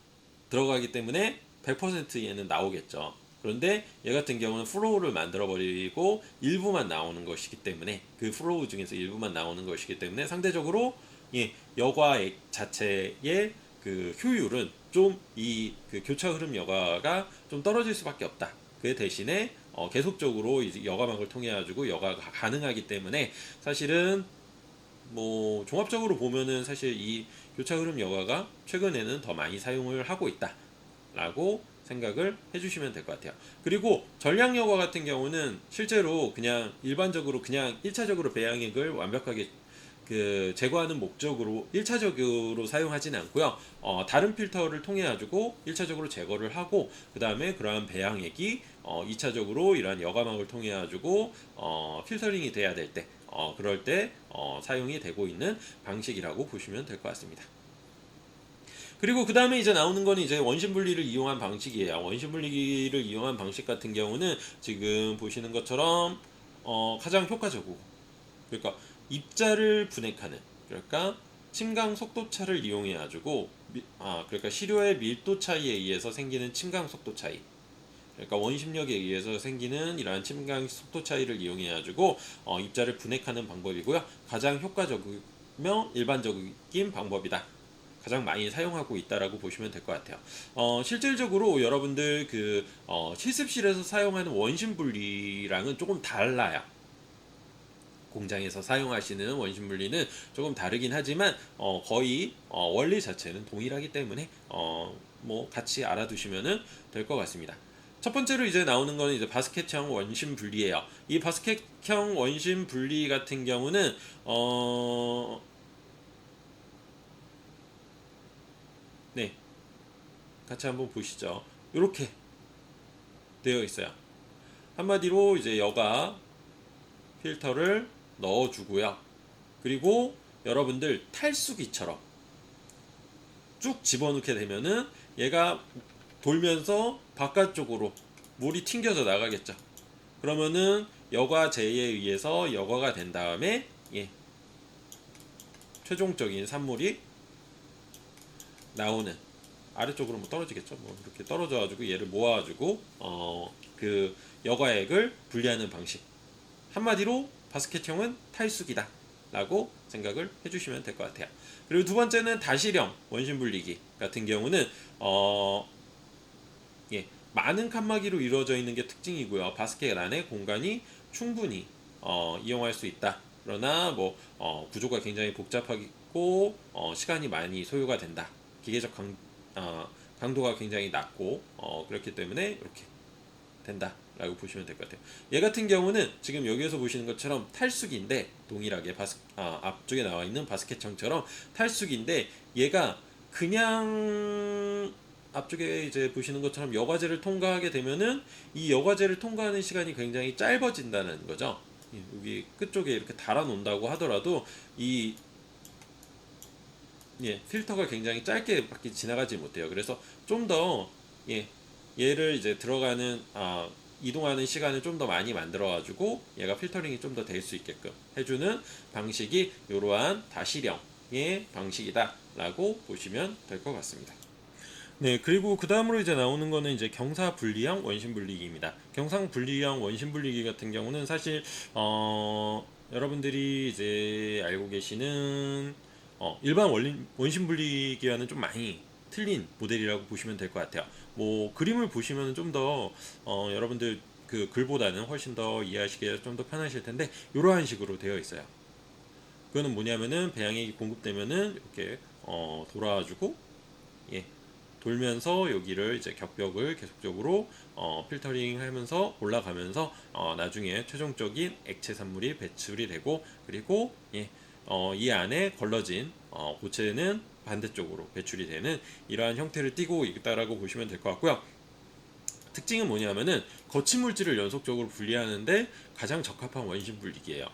들어가기 때문에 100% 얘는 나오겠죠. 그런데 얘 같은 경우는 플로우를 만들어 버리고 일부만 나오는 것이기 때문에 그 플로우 중에서 일부만 나오는 것이기 때문에 상대적으로 여과액 자체의 그 효율은 좀 이 그 교차 흐름 여과가 좀 떨어질 수밖에 없다. 그 대신에 계속적으로 이제 여과막을 통해 가지고 여과가 가능하기 때문에 사실은 뭐 종합적으로 보면은 사실 이 교차 흐름 여과가 최근에는 더 많이 사용을 하고 있다라고 생각을 해주시면 될 것 같아요. 그리고 전량 여과 같은 경우는 실제로 그냥 일반적으로 그냥 1차적으로 배양액을 완벽하게 그 제거하는 목적으로 1차적으로 사용하지는 않고요. 다른 필터를 통해 가지고 1차적으로 제거를 하고 그 다음에 그러한 배양액이 2차적으로 이러한 여과막을 통해 가지고 필터링이 돼야 될 때 그럴 때 사용이 되고 있는 방식이라고 보시면 될 것 같습니다. 그리고 그 다음에 이제 나오는 거는 이제 원심 분리를 이용한 방식이에요. 원심 분리를 이용한 방식 같은 경우는 지금 보시는 것처럼 가장 효과적이고 그러니까 입자를 분해하는 그러니까 침강 속도 차를 이용해 가지고 그러니까 시료의 밀도 차이에 의해서 생기는 침강 속도 차이 그러니까 원심력에 의해서 생기는 이러한 침강 속도 차이를 이용해 가지고 입자를 분해하는 방법이고요. 가장 효과적이며 일반적인 방법이다. 가장 많이 사용하고 있다라고 보시면 될 것 같아요. 실질적으로 여러분들 그 실습실에서 사용하는 원심 분리랑은 조금 달라요. 공장에서 사용하시는 원심 분리는 조금 다르긴 하지만 거의 원리 자체는 동일하기 때문에 뭐 같이 알아두시면 될 것 같습니다. 첫 번째로 이제 나오는 거는 이제 바스켓형 원심 분리예요. 이 바스켓형 원심 분리 같은 경우는 네, 같이 한번 보시죠. 이렇게 되어 있어요. 한마디로 이제 여가 필터를 넣어주고요. 그리고 여러분들 탈수기처럼 쭉 집어넣게 되면은 얘가 돌면서 바깥쪽으로 물이 튕겨져 나가겠죠. 그러면은 여과제에 의해서 여과가 된 다음에 최종적인 산물이 나오는 아래쪽으로 뭐 떨어지겠죠. 뭐 이렇게 떨어져가지고 얘를 모아가지고 그 여과액을 분리하는 방식. 한마디로 바스켓형은 탈수기다 라고 생각을 해주시면 될 것 같아요. 그리고 두 번째는 다시령 원심 분리기 같은 경우는 많은 칸막이로 이루어져 있는 게 특징이고요. 바스켓 안에 공간이 충분히 이용할 수 있다. 그러나 뭐 구조가 굉장히 복잡하고 시간이 많이 소요가 된다. 기계적 강도가 굉장히 낮고 그렇기 때문에 이렇게 된다 라고 보시면 될 것 같아요. 얘 같은 경우는 지금 여기에서 보시는 것처럼 탈수기인데 동일하게 앞쪽에 나와 있는 바스켓형처럼 탈수기인데 얘가 그냥 앞쪽에 이제 보시는 것처럼 여과제를 통과하게 되면은 이 여과제를 통과하는 시간이 굉장히 짧아진다는 거죠. 여기 끝쪽에 이렇게 달아 놓는다고 하더라도 이 필터가 굉장히 짧게밖에 지나가지 못해요. 그래서 좀 더 얘를 이제 들어가는 이동하는 시간을 좀 더 많이 만들어 가지고 얘가 필터링이 좀 더 될 수 있게끔 해주는 방식이 이러한 다시령의 방식이다 라고 보시면 될 것 같습니다. 네, 그리고 그 다음으로 이제 나오는 거는 이제 경사 분리형 원심 분리기입니다. 경상 분리형 원심 분리기 같은 경우는 사실 여러분들이 이제 알고 계시는 일반 원심 분리기와는 좀 많이 틀린 모델이라고 보시면 될 것 같아요. 뭐 그림을 보시면 좀 더 여러분들 그 글보다는 훨씬 더 이해하시기가 좀 더 편하실 텐데 이러한 식으로 되어 있어요. 그거는 뭐냐면은 배양액이 공급되면은 이렇게 돌아와주고 돌면서 여기를 이제 격벽을 계속적으로 필터링 하면서 올라가면서 나중에 최종적인 액체 산물이 배출이 되고 그리고 이 안에 걸러진 고체는 반대쪽으로 배출이 되는 이러한 형태를 띠고 있다라고 보시면 될 것 같고요. 특징은 뭐냐면은 거친 물질을 연속적으로 분리하는데 가장 적합한 원심 분리기예요.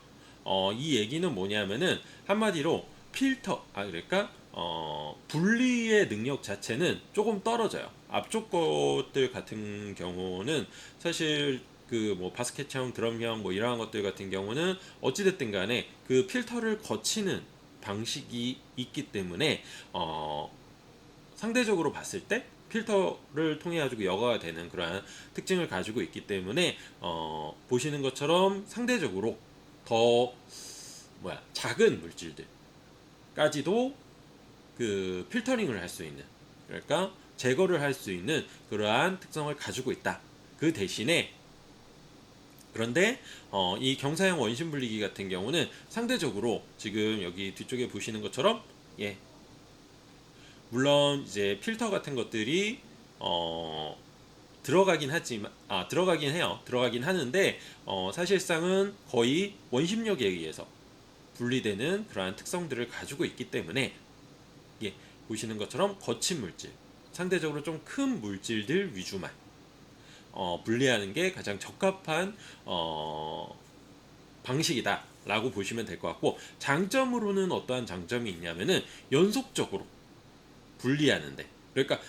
이 얘기는 뭐냐면은 한마디로 필터 그러니까 분리의 능력 자체는 조금 떨어져요. 앞쪽 것들 같은 경우는 사실 그 뭐 바스켓형, 드럼형 뭐 이러한 것들 같은 경우는 어찌됐든 간에 그 필터를 거치는 방식이 있기 때문에 상대적으로 봤을 때 필터를 통해 가지고 여과가 되는 그러한 특징을 가지고 있기 때문에 보시는 것처럼 상대적으로 더 작은 물질들까지도 그 필터링을 할 수 있는 그러니까 제거를 할 수 있는 그러한 특성을 가지고 있다. 그 대신에 그런데 이 경사형 원심 분리기 같은 경우는 상대적으로 지금 여기 뒤쪽에 보시는 것처럼 물론 이제 필터 같은 것들이 들어가긴 하지만 들어가긴 해요. 들어가긴 하는데 사실상은 거의 원심력에 의해서 분리되는 그러한 특성들을 가지고 있기 때문에 보시는 것처럼 거친 물질, 상대적으로 좀 큰 물질들 위주만 분리하는 게 가장 적합한 방식이다 라고 보시면 될 것 같고 장점으로는 어떠한 장점이 있냐면은 연속적으로 분리하는데 그러니까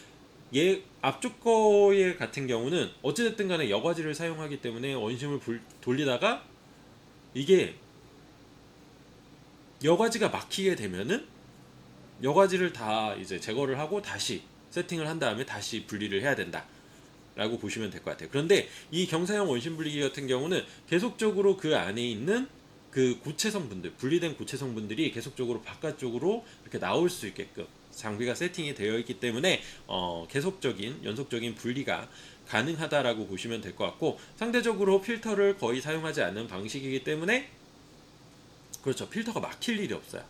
얘 앞쪽 거에 같은 경우는 어찌됐든 간에 여과지를 사용하기 때문에 원심을 돌리다가 이게 여과지가 막히게 되면은 여과지를 다 이제 제거를 하고 다시 세팅을 한 다음에 다시 분리를 해야 된다 라고 보시면 될 것 같아요. 그런데 이 경사형 원심 분리기 같은 경우는 계속적으로 그 안에 있는 그 고체 성분들, 분리된 고체 성분들이 계속적으로 바깥쪽으로 이렇게 나올 수 있게끔 장비가 세팅이 되어 있기 때문에 계속적인 연속적인 분리가 가능하다라고 보시면 될 것 같고 상대적으로 필터를 거의 사용하지 않는 방식이기 때문에 그렇죠. 필터가 막힐 일이 없어요.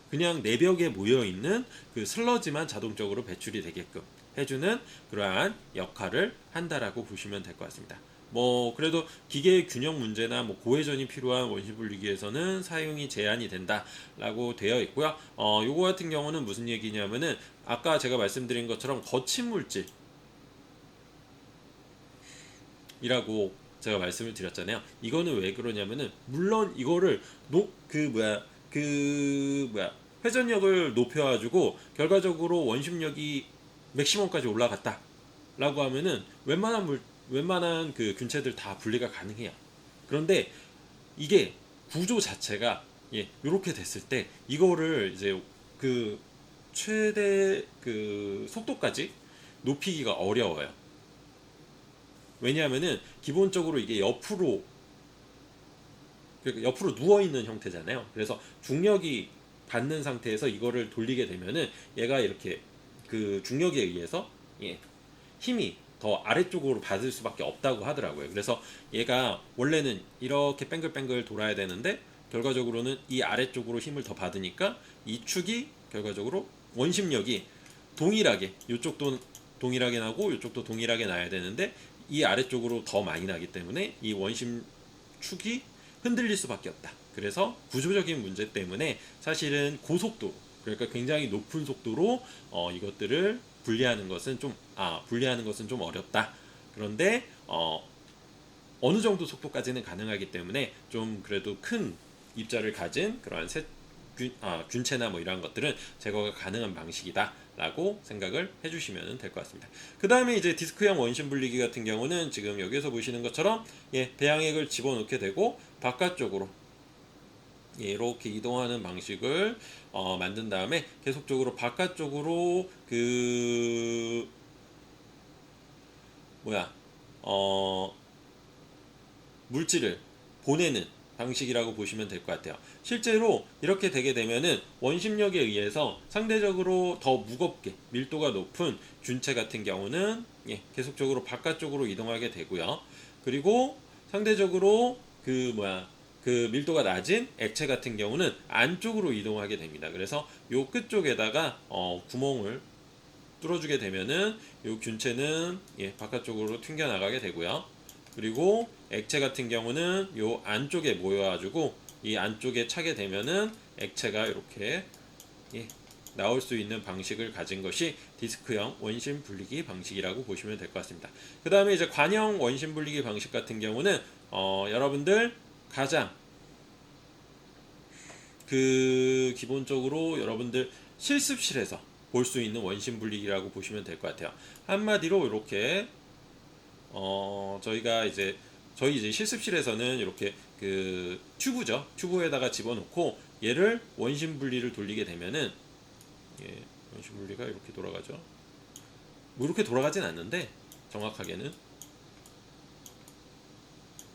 그냥 내벽에 모여있는 그 슬러지만 자동적으로 배출이 되게끔 해주는 그러한 역할을 한다라고 보시면 될 것 같습니다. 뭐 그래도 기계 균형 문제나 뭐 고회전이 필요한 원심 분리기에서는 사용이 제한이 된다라고 되어 있고요. 요거 같은 경우는 무슨 얘기냐면은 아까 제가 말씀드린 것처럼 거친 물질이라고 제가 말씀을 드렸잖아요. 이거는 왜 그러냐면은 물론 이거를 회전력을 높여가지고 결과적으로 원심력이 맥시멈까지 올라갔다 라고 하면은 웬만한 그 균체들 다 분리가 가능해요. 그런데 이게 구조 자체가 이렇게 됐을 때 이거를 이제 그 최대 그 속도까지 높이기가 어려워요. 왜냐하면은 기본적으로 이게 옆으로 누워 있는 형태잖아요. 그래서 중력이 받는 상태에서 이거를 돌리게 되면은 얘가 이렇게 그 중력에 의해서 힘이 더 아래쪽으로 받을 수밖에 없다고 하더라고요. 그래서 얘가 원래는 이렇게 뱅글뱅글 돌아야 되는데 결과적으로는 이 아래쪽으로 힘을 더 받으니까 이 축이 결과적으로 원심력이 동일하게 이쪽도 동일하게 나고 이쪽도 동일하게 나야 되는데 이 아래쪽으로 더 많이 나기 때문에 이 원심 축이 흔들릴 수밖에 없다. 그래서 구조적인 문제 때문에 사실은 고속도 그러니까 굉장히 높은 속도로 이것들을 분리하는 것은 좀 어렵다. 그런데 어느 정도 속도까지는 가능하기 때문에 좀 그래도 큰 입자를 가진 그러한 균체나 뭐 이러한 것들은 제거가 가능한 방식이다 라고 생각을 해주시면 될 것 같습니다. 그 다음에 이제 디스크형 원심 분리기 같은 경우는 지금 여기서 보시는 것처럼 배양액을 집어넣게 되고 바깥쪽으로 이렇게 이동하는 방식을 만든 다음에 계속적으로 바깥쪽으로 그 물질을 보내는 방식이라고 보시면 될 것 같아요. 실제로 이렇게 되게 되면은 원심력에 의해서 상대적으로 더 무겁게 밀도가 높은 균체 같은 경우는 계속적으로 바깥쪽으로 이동하게 되고요. 그리고 상대적으로 그 밀도가 낮은 액체 같은 경우는 안쪽으로 이동하게 됩니다. 그래서 요 끝쪽에다가 구멍을 뚫어주게 되면은 요 균체는 바깥쪽으로 튕겨 나가게 되고요. 그리고 액체 같은 경우는 요 안쪽에 모여가지고 이 안쪽에 차게 되면은 액체가 이렇게 나올 수 있는 방식을 가진 것이 디스크형 원심 분리기 방식이라고 보시면 될 것 같습니다. 그 다음에 이제 관형 원심 분리기 방식 같은 경우는 여러분들 가장 그 기본적으로 여러분들 실습실에서 볼 수 있는 원심 분리기라고 보시면 될 것 같아요. 한마디로 이렇게 저희 이제 실습실에서는 이렇게 그 튜브죠. 튜브에다가 집어넣고 얘를 원심 분리를 돌리게 되면은 원심 분리가 이렇게 돌아가죠. 뭐 이렇게 돌아가진 않는데 정확하게는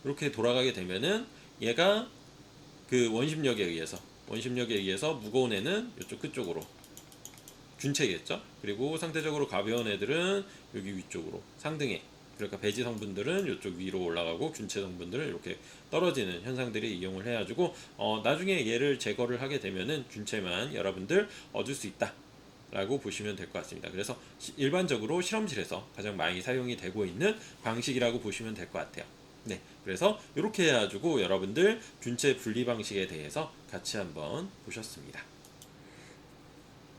이렇게 돌아가게 되면은 얘가 그 원심력에 의해서 무거운 애는 이쪽 끝쪽으로 균체겠죠. 그리고 상대적으로 가벼운 애들은 여기 위쪽으로 상등에, 그러니까 배지 성분들은 이쪽 위로 올라가고 균체 성분들은 이렇게 떨어지는 현상들이 이용을 해가지고 나중에 얘를 제거를 하게 되면은 균체만 여러분들 얻을 수 있다 라고 보시면 될 것 같습니다. 그래서 일반적으로 실험실에서 가장 많이 사용이 되고 있는 방식이라고 보시면 될 것 같아요. 네, 그래서 이렇게 해가지고 여러분들 균체 분리 방식에 대해서 같이 한번 보셨습니다.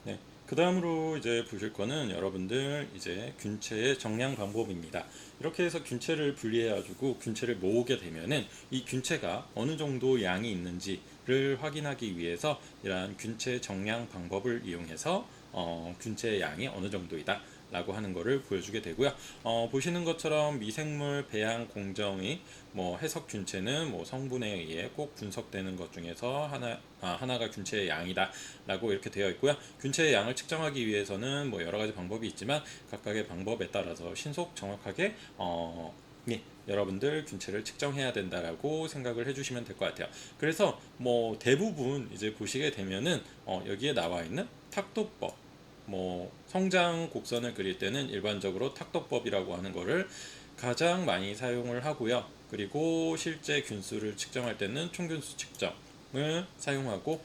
네, 그 다음으로 이제 보실 거는 여러분들 이제 균체의 정량 방법입니다. 이렇게 해서 균체를 분리해가지고 균체를 모으게 되면은 이 균체가 어느 정도 양이 있는지를 확인하기 위해서 이러한 균체 정량 방법을 이용해서 균체의 양이 어느 정도이다 라고 하는 것을 보여주게 되고요. 보시는 것처럼 미생물 배양 공정의 해석 균체는 성분에 의해 꼭 분석되는 것 중에서 하나가 균체의 양이다 라고 이렇게 되어 있고요. 균체의 양을 측정하기 위해서는 여러 가지 방법이 있지만 각각의 방법에 따라서 신속 정확하게 여러분들 균체를 측정해야 된다라고 생각을 해주시면 될 것 같아요. 그래서 대부분 이제 보시게 되면은 여기에 나와 있는 탁도법, 성장 곡선을 그릴 때는 일반적으로 탁도법이라고 하는 거를 가장 많이 사용을 하고요. 그리고 실제 균수를 측정할 때는 총균수 측정을 사용하고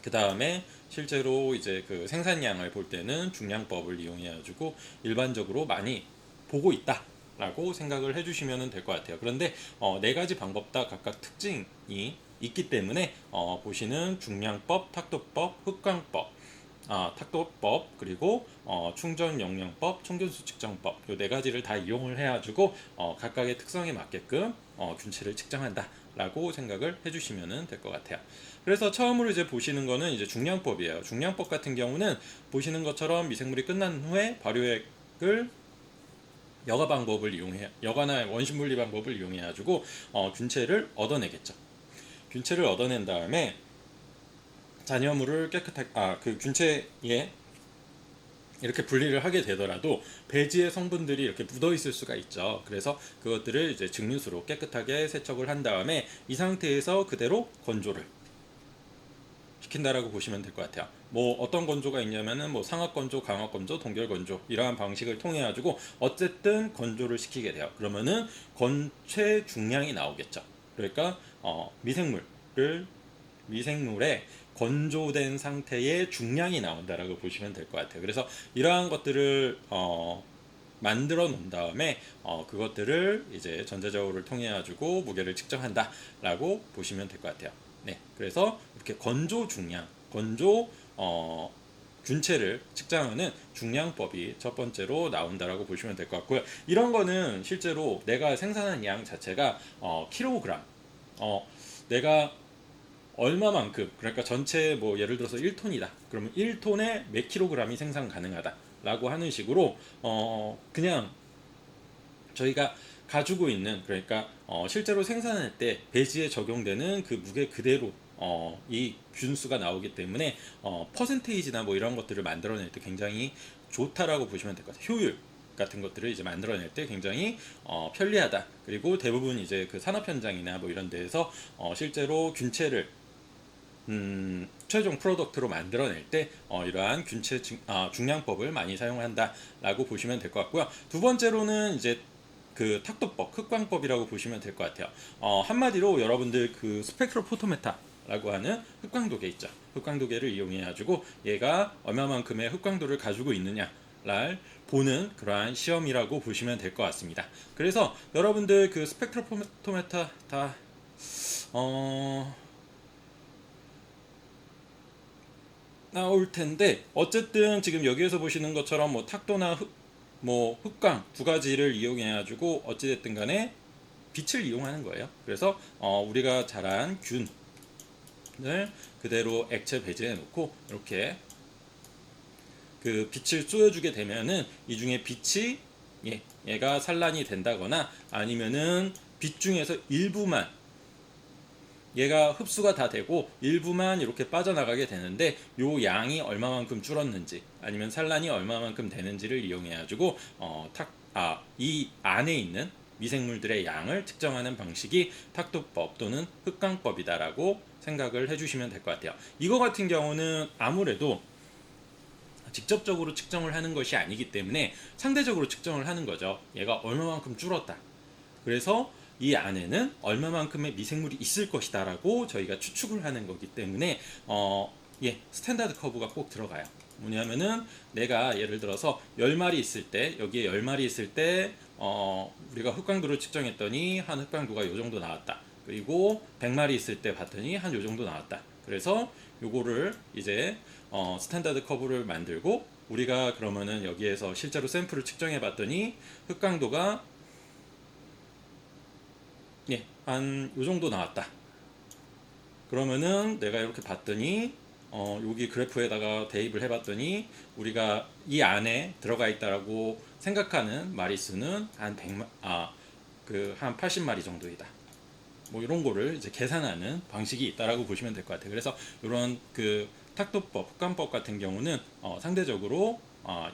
그 다음에 실제로 이제 그 생산량을 볼 때는 중량법을 이용해 가지고 일반적으로 많이 보고 있다 라고 생각을 해주시면 될 것 같아요. 그런데 네 가지 방법 다 각각 특징이 있기 때문에 보시는 중량법, 탁도법, 흑광법, 탁도법, 그리고 충전 용량법, 총균수 측정법 이 네 가지를 다 이용을 해가지고 각각의 특성에 맞게끔 균체를 측정한다 라고 생각을 해주시면 될 것 같아요. 그래서 처음으로 이제 보시는 거는 이제 중량법이에요. 중량법 같은 경우는 보시는 것처럼 미생물이 끝난 후에 발효액을 여과나 원심 분리 방법을 이용해 가지고 균체를 얻어내겠죠. 균체를 얻어낸 다음에 잔여물을 그 균체에 이렇게 분리를 하게 되더라도 배지의 성분들이 이렇게 묻어 있을 수가 있죠. 그래서 그것들을 이제 증류수로 깨끗하게 세척을 한 다음에 이 상태에서 그대로 건조를 시킨다라고 보시면 될 것 같아요. 어떤 건조가 있냐면은 상압 건조, 강압 건조, 동결 건조 이러한 방식을 통해 가지고 어쨌든 건조를 시키게 돼요. 그러면은 건체 중량이 나오겠죠. 그러니까 미생물의 건조된 상태의 중량이 나온다라고 보시면 될 것 같아요. 그래서 이러한 것들을 만들어 놓은 다음에 그것들을 이제 전자저울을 통해 가지고 무게를 측정한다라고 보시면 될 것 같아요. 네, 그래서 이렇게 균체를 측정하는 중량법이 첫 번째로 나온다라고 보시면 될 것 같고요. 이런 거는 실제로 내가 생산한 양 자체가 킬로그램, 내가 얼마만큼, 그러니까 전체 뭐 예를 들어서 1톤이다. 그러면 1톤에 몇 킬로그램이 생산 가능하다라고 하는 식으로 그냥 저희가 가지고 있는, 그러니까 실제로 생산할 때 배지에 적용되는 그 무게 그대로 이 균수가 나오기 때문에 퍼센테이지나 뭐 이런 것들을 만들어낼 때 굉장히 좋다라고 보시면 될 것 같아요. 효율 같은 것들을 이제 만들어낼 때 굉장히 편리하다. 그리고 대부분 이제 그 산업 현장이나 뭐 이런 데에서 실제로 균체를 최종 프로덕트로 만들어낼 때 이러한 균체 중량법을 많이 사용한다라고 보시면 될 것 같고요. 두 번째로는 이제 그 탁도법, 흑광법이라고 보시면 될 것 같아요. 한마디로 여러분들 그 스펙트로 포토메타라고 하는 흑광도계 있죠. 흑광도계를 이용해 가지고 얘가 얼마만큼의 흑광도를 가지고 있느냐를 보는 그러한 시험이라고 보시면 될 것 같습니다. 그래서 여러분들 그 스펙트로 포토메타 다 나올 텐데, 어쨌든 지금 여기에서 보시는 것처럼 뭐 탁도나 뭐 흑광 두 가지를 이용해 가지고 어찌됐든 간에 빛을 이용하는 거예요. 그래서 우리가 잘한 균을 그대로 액체 배제해 놓고 이렇게 그 빛을 쏘여주게 되면은 이 중에 빛이 얘가 산란이 된다거나 아니면은 빛 중에서 일부만 얘가 흡수가 다 되고 일부만 이렇게 빠져나가게 되는데 요 양이 얼마만큼 줄었는지 아니면 산란이 얼마만큼 되는지를 이용해 가지고 이 안에 있는 미생물들의 양을 측정하는 방식이 탁도법 또는 흑광법이다라고 생각을 해주시면 될 것 같아요. 이거 같은 경우는 아무래도 직접적으로 측정을 하는 것이 아니기 때문에 상대적으로 측정을 하는 거죠. 얘가 얼마만큼 줄었다. 그래서 이 안에는 얼마만큼의 미생물이 있을 것이다라고 저희가 추측을 하는 거기 때문에 스탠다드 커브가 꼭 들어가요. 뭐냐면은 내가 예를 들어서 10마리 있을 때, 여기에 10마리 있을 때 우리가 흑광도를 측정했더니 한 흑광도가 요 정도 나왔다. 그리고 100마리 있을 때 봤더니 한 요 정도 나왔다. 그래서 요거를 이제 스탠다드 커브를 만들고 우리가 그러면은 여기에서 실제로 샘플을 측정해 봤더니 흑광도가 한 요 정도 나왔다. 그러면은 내가 이렇게 봤더니 여기 그래프에다가 대입을 해봤더니 우리가 이 안에 들어가 있다라고 생각하는 마리수는 한 100만 한 80마리 정도이다. 뭐 이런 거를 이제 계산하는 방식이 있다라고 보시면 될 것 같아요. 그래서 이런 그 탁도법, 흑광법 같은 경우는 상대적으로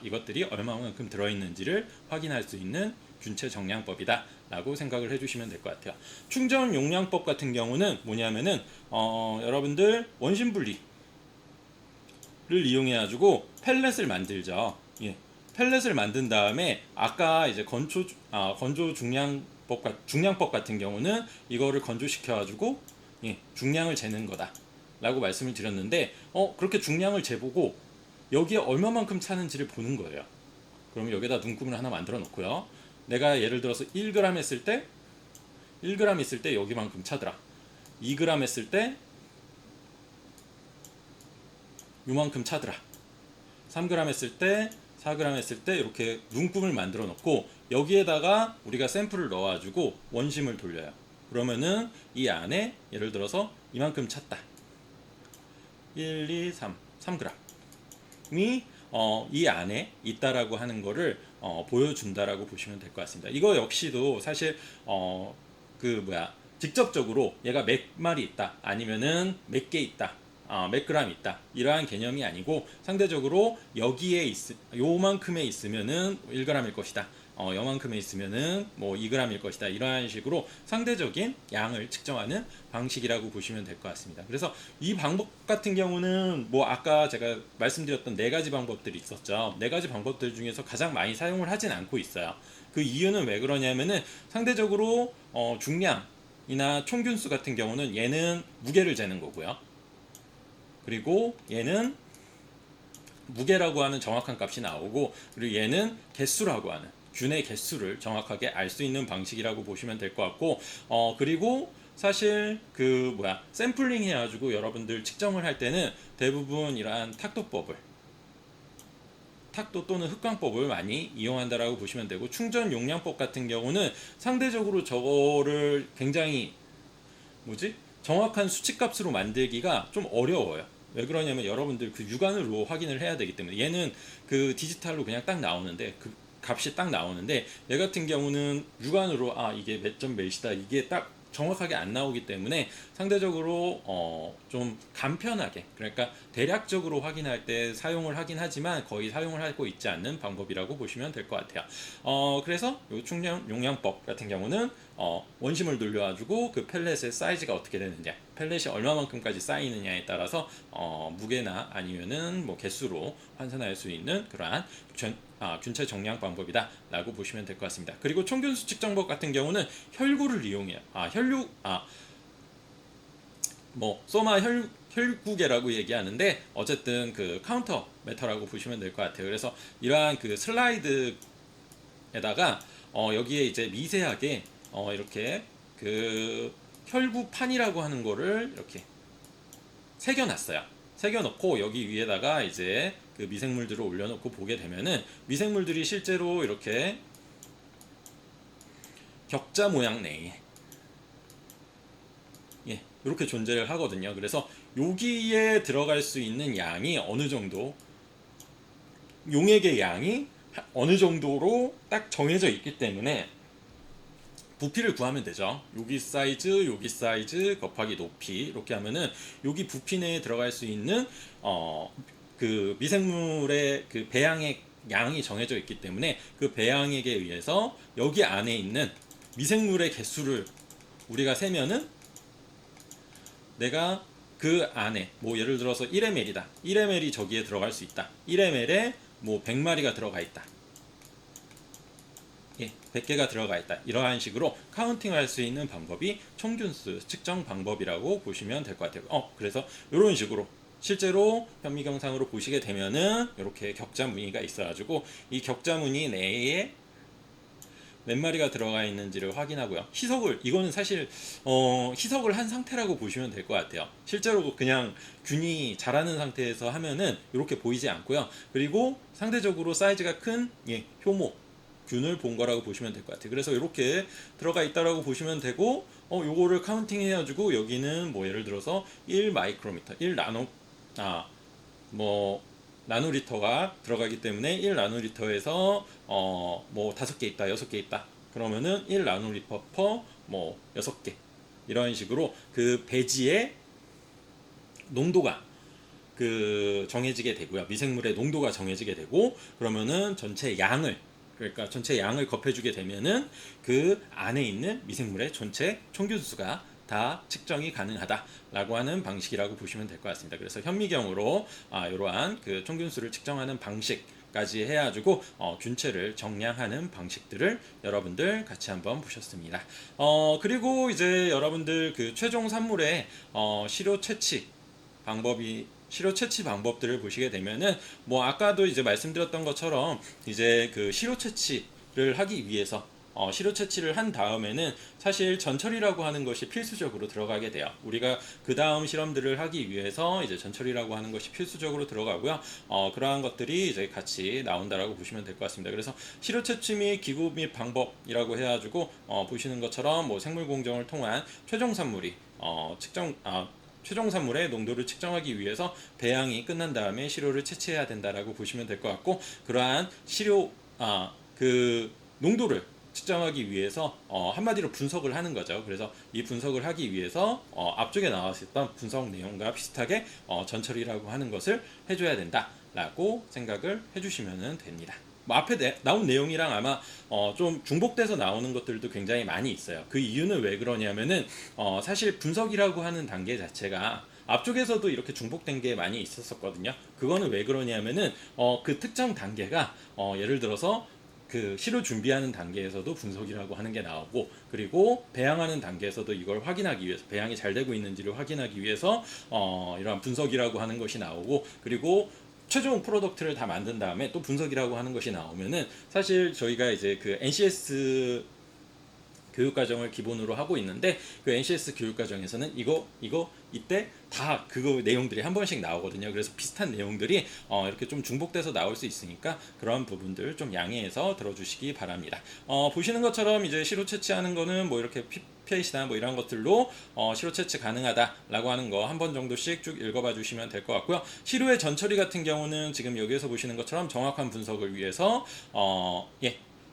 이것들이 얼마만큼 들어있는지를 확인할 수 있는 균체 정량법이다 라고 생각을 해주시면 될 것 같아요. 충전 용량법 같은 경우는 뭐냐면은 여러분들 원심 분리를 이용해 가지고 펠렛을 만들죠. 펠렛을 만든 다음에 아까 이제 건조 중량법 같은 경우는 이거를 건조시켜 가지고 중량을 재는 거다 라고 말씀을 드렸는데 그렇게 중량을 재보고 여기에 얼마만큼 차는지를 보는 거예요. 그럼 여기다 눈금을 하나 만들어 놓고요. 내가 예를 들어서 1g 했을 때 1g 있을 때 여기만큼 차더라. 2g 했을 때 요만큼 차더라. 3g 했을 때 4g 했을 때 이렇게 눈금을 만들어 놓고 여기에다가 우리가 샘플을 넣어 가지고 원심을 돌려요. 그러면은 이 안에 예를 들어서 이만큼 찼다. 1, 2, 3g이 이 안에 있다라고 하는 거를 보여준다라고 보시면 될 것 같습니다. 이거 역시도 사실 직접적으로 얘가 몇 마리 있다 아니면은 몇 개 있다 몇 그램 있다 이러한 개념이 아니고 상대적으로 여기에 요만큼에 있으면은 1g일 것이다. 요만큼에 있으면은 뭐 2g일 것이다. 이러한 식으로 상대적인 양을 측정하는 방식이라고 보시면 될 것 같습니다. 그래서 이 방법 같은 경우는 뭐 아까 제가 말씀드렸던 네 가지 방법들이 있었죠. 네 가지 방법들 중에서 가장 많이 사용을 하진 않고 있어요. 그 이유는 왜 그러냐면은 상대적으로 중량이나 총균수 같은 경우는 얘는 무게를 재는 거고요. 그리고 얘는 무게라고 하는 정확한 값이 나오고, 그리고 얘는 개수라고 하는 균의 개수를 정확하게 알 수 있는 방식이라고 보시면 될 것 같고, 그리고 사실 샘플링 해가지고 여러분들 측정을 할 때는 대부분 이러한 탁도 또는 흑광법을 많이 이용한다라고 보시면 되고, 충전 용량법 같은 경우는 상대적으로 저거를 굉장히 정확한 수치값으로 만들기가 좀 어려워요. 왜 그러냐면 여러분들 그 육안으로 확인을 해야 되기 때문에 얘는 그 디지털로 그냥 딱 나오는데 그 값이 딱 나오는데 얘 같은 경우는 육안으로 이게 몇 점 몇이다 이게 딱 정확하게 안 나오기 때문에 상대적으로 좀 간편하게 그러니까 대략적으로 확인할 때 사용을 하긴 하지만 거의 사용을 하고 있지 않는 방법이라고 보시면 될 것 같아요. 그래서 이 충전 용량법 같은 경우는 원심을 돌려가지고 그 펠렛의 사이즈가 어떻게 되느냐 펠렛이 얼마만큼까지 쌓이느냐에 따라서 무게나 아니면은 뭐 개수로 환산할 수 있는 그러한 균체 정량 방법이다 라고 보시면 될 것 같습니다. 그리고 총균수 측정법 같은 경우는 혈구를 이용해요. 소마 혈구계라고 얘기하는데 어쨌든 그 카운터 메터라고 보시면 될 것 같아요. 그래서 이러한 그 슬라이드에다가 여기에 이제 미세하게 이렇게 그 혈구판이라고 하는 거를 이렇게 새겨놨어요. 새겨놓고 여기 위에다가 이제 그 미생물들을 올려놓고 보게 되면은 미생물들이 실제로 이렇게 격자 모양 내에 이렇게 존재를 하거든요. 그래서 여기에 들어갈 수 있는 양이 어느 정도 용액의 양이 어느 정도로 딱 정해져 있기 때문에 부피를 구하면 되죠. 여기 사이즈 곱하기 높이 이렇게 하면은 여기 부피 내에 들어갈 수 있는 그 미생물의 그 배양액 양이 정해져 있기 때문에 그 배양액에 의해서 여기 안에 있는 미생물의 개수를 우리가 세면은 내가 그 안에 뭐 예를 들어서 1ml이다. 1ml이 저기에 들어갈 수 있다. 1ml에 뭐 100마리가 들어가 있다. 100개가 들어가 있다. 이러한 식으로 카운팅할 수 있는 방법이 총균수 측정 방법이라고 보시면 될 것 같아요. 그래서 이런 식으로 실제로 현미경상으로 보시게 되면은 이렇게 격자 무늬가 있어가지고 이 격자 무늬 내에 몇 마리가 들어가 있는지를 확인하고요. 이거는 사실 희석을 한 상태라고 보시면 될 것 같아요. 실제로 그냥 균이 자라는 상태에서 하면은 이렇게 보이지 않고요. 그리고 상대적으로 사이즈가 큰 효모 균을 본 거라고 보시면 될 것 같아요. 그래서 이렇게 들어가 있다라고 보시면 되고 요거를 카운팅 해가지고 여기는 뭐 예를 들어서 1 마이크로미터 1 나노리터가 들어가기 때문에 1 나노리터에서 뭐 5개 있다 6개 있다 그러면은 1 나노리터 퍼 뭐 6개 이런 식으로 그 배지의 농도가 그 정해지게 되고요. 미생물의 농도가 정해지게 되고 그러면은 전체 양을 곱해주게 되면은 그 안에 있는 미생물의 전체 총균수가 다 측정이 가능하다라고 하는 방식이라고 보시면 될 것 같습니다. 그래서 현미경으로 이러한 그 총균수를 측정하는 방식까지 해가지고 균체를 정량하는 방식들을 여러분들 같이 한번 보셨습니다. 그리고 이제 여러분들 그 최종 산물의 시료 채취 방법들을 보시게 되면은 뭐 아까도 이제 말씀드렸던 것처럼 이제 그 시료 채취를 하기 위해서 시료 채취를 한 다음에는 사실 전처리라고 하는 것이 필수적으로 들어가게 돼요. 우리가 그 다음 실험들을 하기 위해서 이제 전처리라고 하는 것이 필수적으로 들어가고요. 그러한 것들이 이제 같이 나온다라고 보시면 될 것 같습니다. 그래서 시료 채취 및 기구 및 방법이라고 해가지고 보시는 것처럼 뭐 생물 공정을 통한 최종 산물이 최종 산물의 농도를 측정하기 위해서 배양이 끝난 다음에 시료를 채취해야 된다라고 보시면 될 것 같고 그러한 그 농도를 측정하기 위해서 한마디로 분석을 하는 거죠. 그래서 이 분석을 하기 위해서 앞쪽에 나왔었던 분석 내용과 비슷하게 전처리라고 하는 것을 해줘야 된다라고 생각을 해주시면 됩니다. 뭐 앞에 나온 내용이랑 아마 좀 중복돼서 나오는 것들도 굉장히 많이 있어요. 그 이유는 왜 그러냐면은 사실 분석이라고 하는 단계 자체가 앞쪽에서도 이렇게 중복된 게 많이 있었거든요. 그거는 왜 그러냐면은 그 특정 단계가 예를 들어서 그 시료 준비하는 단계에서도 분석이라고 하는 게 나오고 그리고 배양하는 단계에서도 이걸 확인하기 위해서 배양이 잘 되고 있는지를 확인하기 위해서 이러한 분석이라고 하는 것이 나오고 그리고 최종 프로덕트를 다 만든 다음에 또 분석이라고 하는 것이 나오면은 사실 저희가 이제 그 NCS 교육과정을 기본으로 하고 있는데 그 NCS 교육과정에서는 이때 다 그거 내용들이 한 번씩 나오거든요. 그래서 비슷한 내용들이 이렇게 좀 중복돼서 나올 수 있으니까 그런 부분들 좀 양해해서 들어주시기 바랍니다. 보시는 것처럼 이제 시료 채취하는 거는 뭐 이렇게 페이시나 뭐 이런 것들로 시료 채취 가능하다라고 하는 거 한 번 정도씩 쭉 읽어봐 주시면 될 것 같고요. 시료의 전처리 같은 경우는 지금 여기에서 보시는 것처럼 정확한 분석을 위해서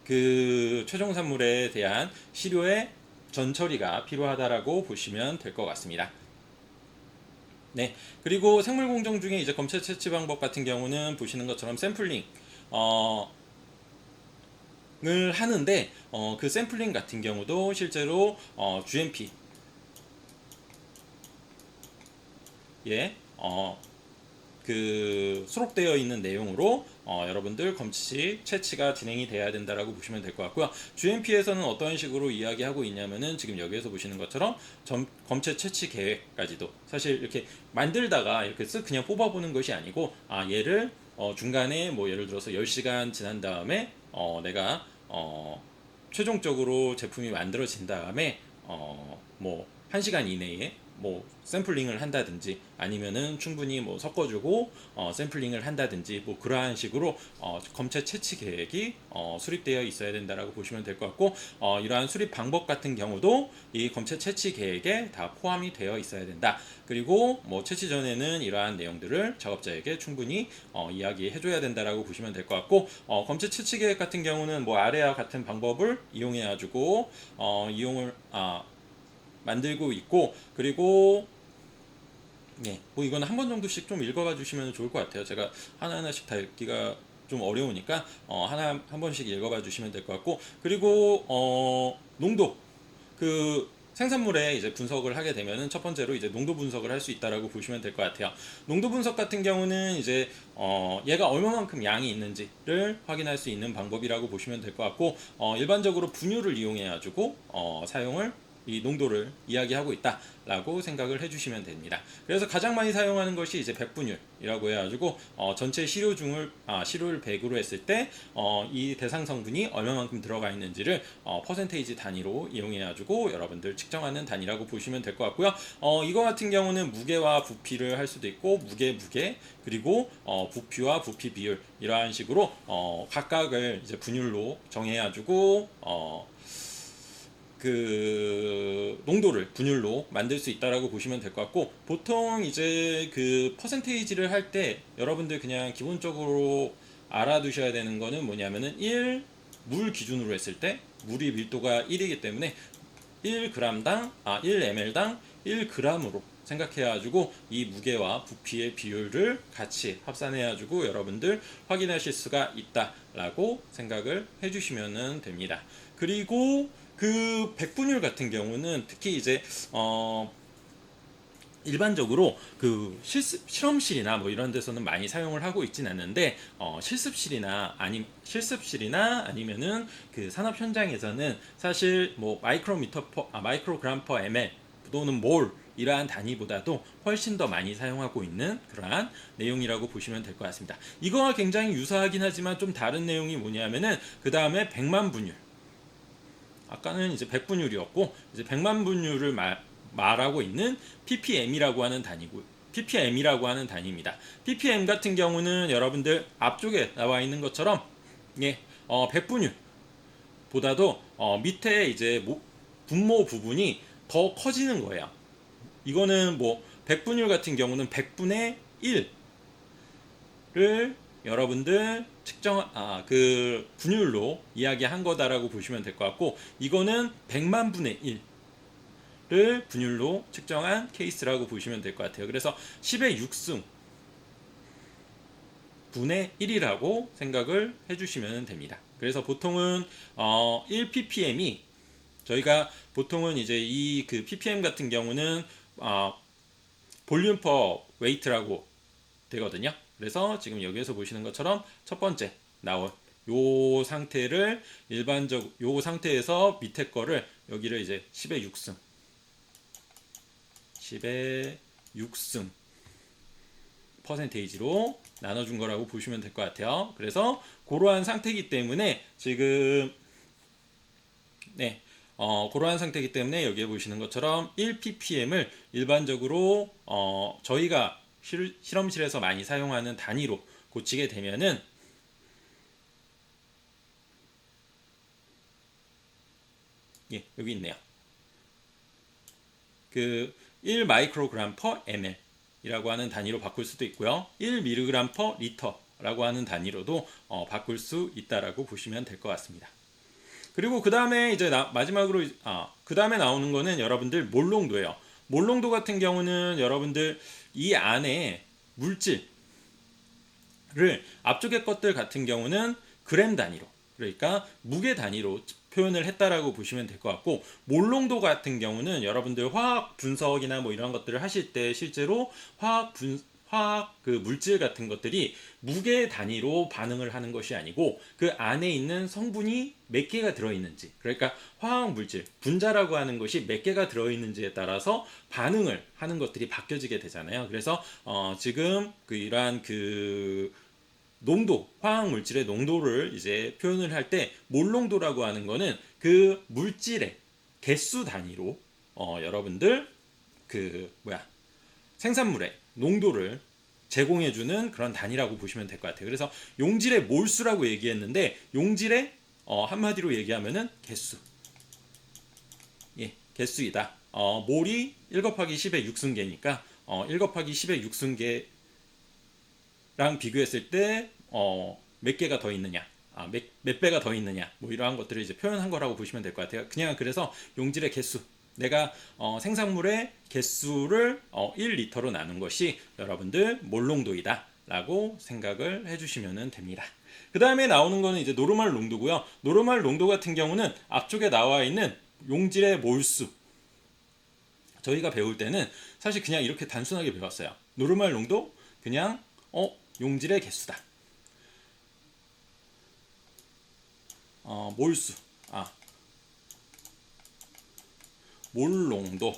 그 최종 산물에 대한 시료의 전처리가 필요하다라고 보시면 될 것 같습니다. 네, 그리고 생물 공정 중에 이제 검체 채취 방법 같은 경우는 보시는 것처럼 샘플링 을 하는데 그 샘플링 같은 경우도 실제로 GMP 그 수록되어 있는 내용으로 여러분들 검치 채취가 진행이 돼야 된다라고 보시면 될 것 같고요. GMP에서는 어떤 식으로 이야기하고 있냐면은 지금 여기에서 보시는 것처럼 검체 채취 계획까지도 사실 이렇게 만들다가 이렇게 쓱 그냥 뽑아보는 것이 아니고 얘를 중간에 뭐 예를 들어서 10시간 지난 다음에 내가 최종적으로 제품이 만들어진 다음에 뭐 1시간 이내에 뭐 샘플링을 한다든지 아니면은 충분히 뭐 섞어주고 샘플링을 한다든지 뭐 그러한 식으로 검체 채취 계획이 수립되어 있어야 된다라고 보시면 될 것 같고 이러한 수립 방법 같은 경우도 이 검체 채취 계획에 다 포함이 되어 있어야 된다. 그리고 뭐 채취 전에는 이러한 내용들을 작업자에게 충분히 이야기해줘야 된다라고 보시면 될 것 같고 검체 채취 계획 같은 경우는 뭐 아래와 같은 방법을 이용해가지고 만들고 있고 그리고 뭐 이거는 한 번 정도씩 좀 읽어봐 주시면 좋을 것 같아요. 제가 하나하나씩 다 읽기가 좀 어려우니까 한 번씩 읽어봐 주시면 될 것 같고 그리고 농도 그 생산물에 이제 분석을 하게 되면은 첫 번째로 이제 농도 분석을 할 수 있다라고 보시면 될 것 같아요. 농도 분석 같은 경우는 이제 얘가 얼마만큼 양이 있는지를 확인할 수 있는 방법이라고 보시면 될 것 같고 일반적으로 분유를 이용해 가지고 사용을 이 농도를 이야기하고 있다라고 생각을 해주시면 됩니다. 그래서 가장 많이 사용하는 것이 이제 백분율이라고 해가지고 전체 시료를 100으로 했을 때 이 대상 성분이 얼마만큼 들어가 있는지를 퍼센테이지 단위로 이용해가지고 여러분들 측정하는 단위라고 보시면 될 것 같고요. 이거 같은 경우는 무게와 부피를 할 수도 있고 무게 그리고 부피와 부피 비율 이러한 식으로 각각을 이제 분율로 정해가지고 그 농도를 분율로 만들 수 있다라고 보시면 될 것 같고 보통 이제 그 퍼센테이지를 할 때 여러분들 그냥 기본적으로 알아두셔야 되는 거는 뭐냐면은 1물 기준으로 했을 때 물이 밀도가 1이기 때문에 1ml당 1g으로 생각해가지고 이 무게와 부피의 비율을 같이 합산해가지고 여러분들 확인하실 수가 있다라고 생각을 해주시면 됩니다. 그리고 그 백분율 같은 경우는 특히 이제 일반적으로 그 실험실이나 뭐 이런 데서는 많이 사용을 하고 있진 않는데 실습실이나 아니면은 그 산업 현장에서는 사실 뭐 마이크로그램 퍼 ml 또는 몰 이러한 단위보다도 훨씬 더 많이 사용하고 있는 그러한 내용이라고 보시면 될 것 같습니다. 이거와 굉장히 유사하긴 하지만 좀 다른 내용이 뭐냐면은 그 다음에 100만 분율 아까는 이제 100분율이었고 이제 100만 분율을 말하고 있는 ppm이라고 하는 단위입니다. ppm 같은 경우는 여러분들 앞쪽에 나와 있는 것처럼 100분율보다도 밑에 이제 분모 부분이 더 커지는 거예요. 이거는 뭐 100분율 같은 경우는 100분의 1을 여러분들 그 분율로 이야기한 거다라고 보시면 될 것 같고 이거는 100만 분의 1을 분율로 측정한 케이스라고 보시면 될 것 같아요. 그래서 10의 6승 분의 1이라고 생각을 해주시면 됩니다. 그래서 보통은 1ppm이 저희가 보통은 이제 이 그 ppm 같은 경우는 볼륨 퍼 웨이트라고 되거든요. 그래서 지금 여기에서 보시는 것처럼 첫 번째 나온 요 상태를 요 상태에서 밑에 거를 여기를 이제 10의 6승 퍼센테이지로 나눠준 거라고 보시면 될 것 같아요. 그래서 그러한 상태이기 때문에 지금 그러한 상태이기 때문에 여기에 보시는 것처럼 1ppm을 일반적으로 저희가 실험실에서 많이 사용하는 단위로 고치게 되면은 여기 있네요. 그 1 마이크로그램 per ml 이라고 하는 단위로 바꿀 수도 있고요. 1 mg per 리터라고 하는 단위로도 바꿀 수 있다라고 보시면 될 것 같습니다. 그리고 그 다음에 이제 마지막으로 그 다음에 나오는 거는 여러분들 몰농도예요. 몰농도 같은 경우는 여러분들 이 안에 물질을 앞쪽의 것들 같은 경우는 그램 단위로, 그러니까 무게 단위로 표현을 했다라고 보시면 될 것 같고, 몰농도 같은 경우는 여러분들 화학 분석이나 뭐 이런 것들을 하실 때 실제로 화학 그 물질 같은 것들이 무게 단위로 반응을 하는 것이 아니고 그 안에 있는 성분이 몇 개가 들어있는지, 그러니까 화학 물질 분자라고 하는 것이 몇 개가 들어있는지에 따라서 반응을 하는 것들이 바뀌어지게 되잖아요. 그래서 지금 이러한 농도, 화학 물질의 농도를 이제 표현을 할 때 몰농도라고 하는 거는 그 물질의 개수 단위로 여러분들 생산물의 농도를 제공해주는 그런 단위라고 보시면 될 것 같아요. 그래서 용질의 몰수라고 얘기했는데 용질의 한마디로 얘기하면은 개수, 개수이다. 몰이 1 곱하기 10의 6승계니까 1 곱하기 10의 6승계랑 비교했을 때 몇 개가 더 있느냐, 몇 배가 더 있느냐, 뭐 이러한 것들을 이제 표현한 거라고 보시면 될 것 같아요. 그냥 그래서 용질의 개수, 내가 생산물의 개수를 1리터로 나눈 것이 여러분들 몰농도이다 라고 생각을 해주시면 됩니다. 그 다음에 나오는 거는 이제 노르말 농도고요. 노르말 농도 같은 경우는 앞쪽에 나와 있는 용질의 몰수, 저희가 배울 때는 사실 그냥 이렇게 단순하게 배웠어요. 노르말 농도 그냥 용질의 개수다. 몰수, 몰농도.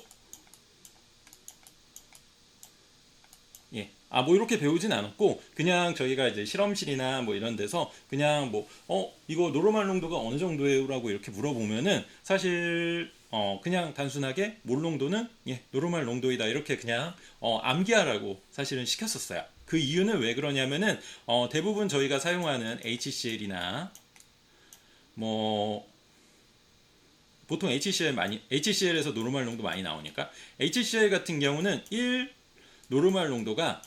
뭐 이렇게 배우진 않았고 그냥 저희가 이제 실험실이나 뭐 이런 데서 그냥 이거 노르말 농도가 어느 정도예요라고 이렇게 물어보면은 사실 그냥 단순하게 몰농도는 노르말 농도이다 이렇게 그냥 암기하라고 사실은 시켰었어요. 그 이유는 왜 그러냐면은 대부분 저희가 사용하는 HCl이나 보통 HCl에서 노르말 농도 많이 나오니까 HCl 같은 경우는 1 노르말 농도가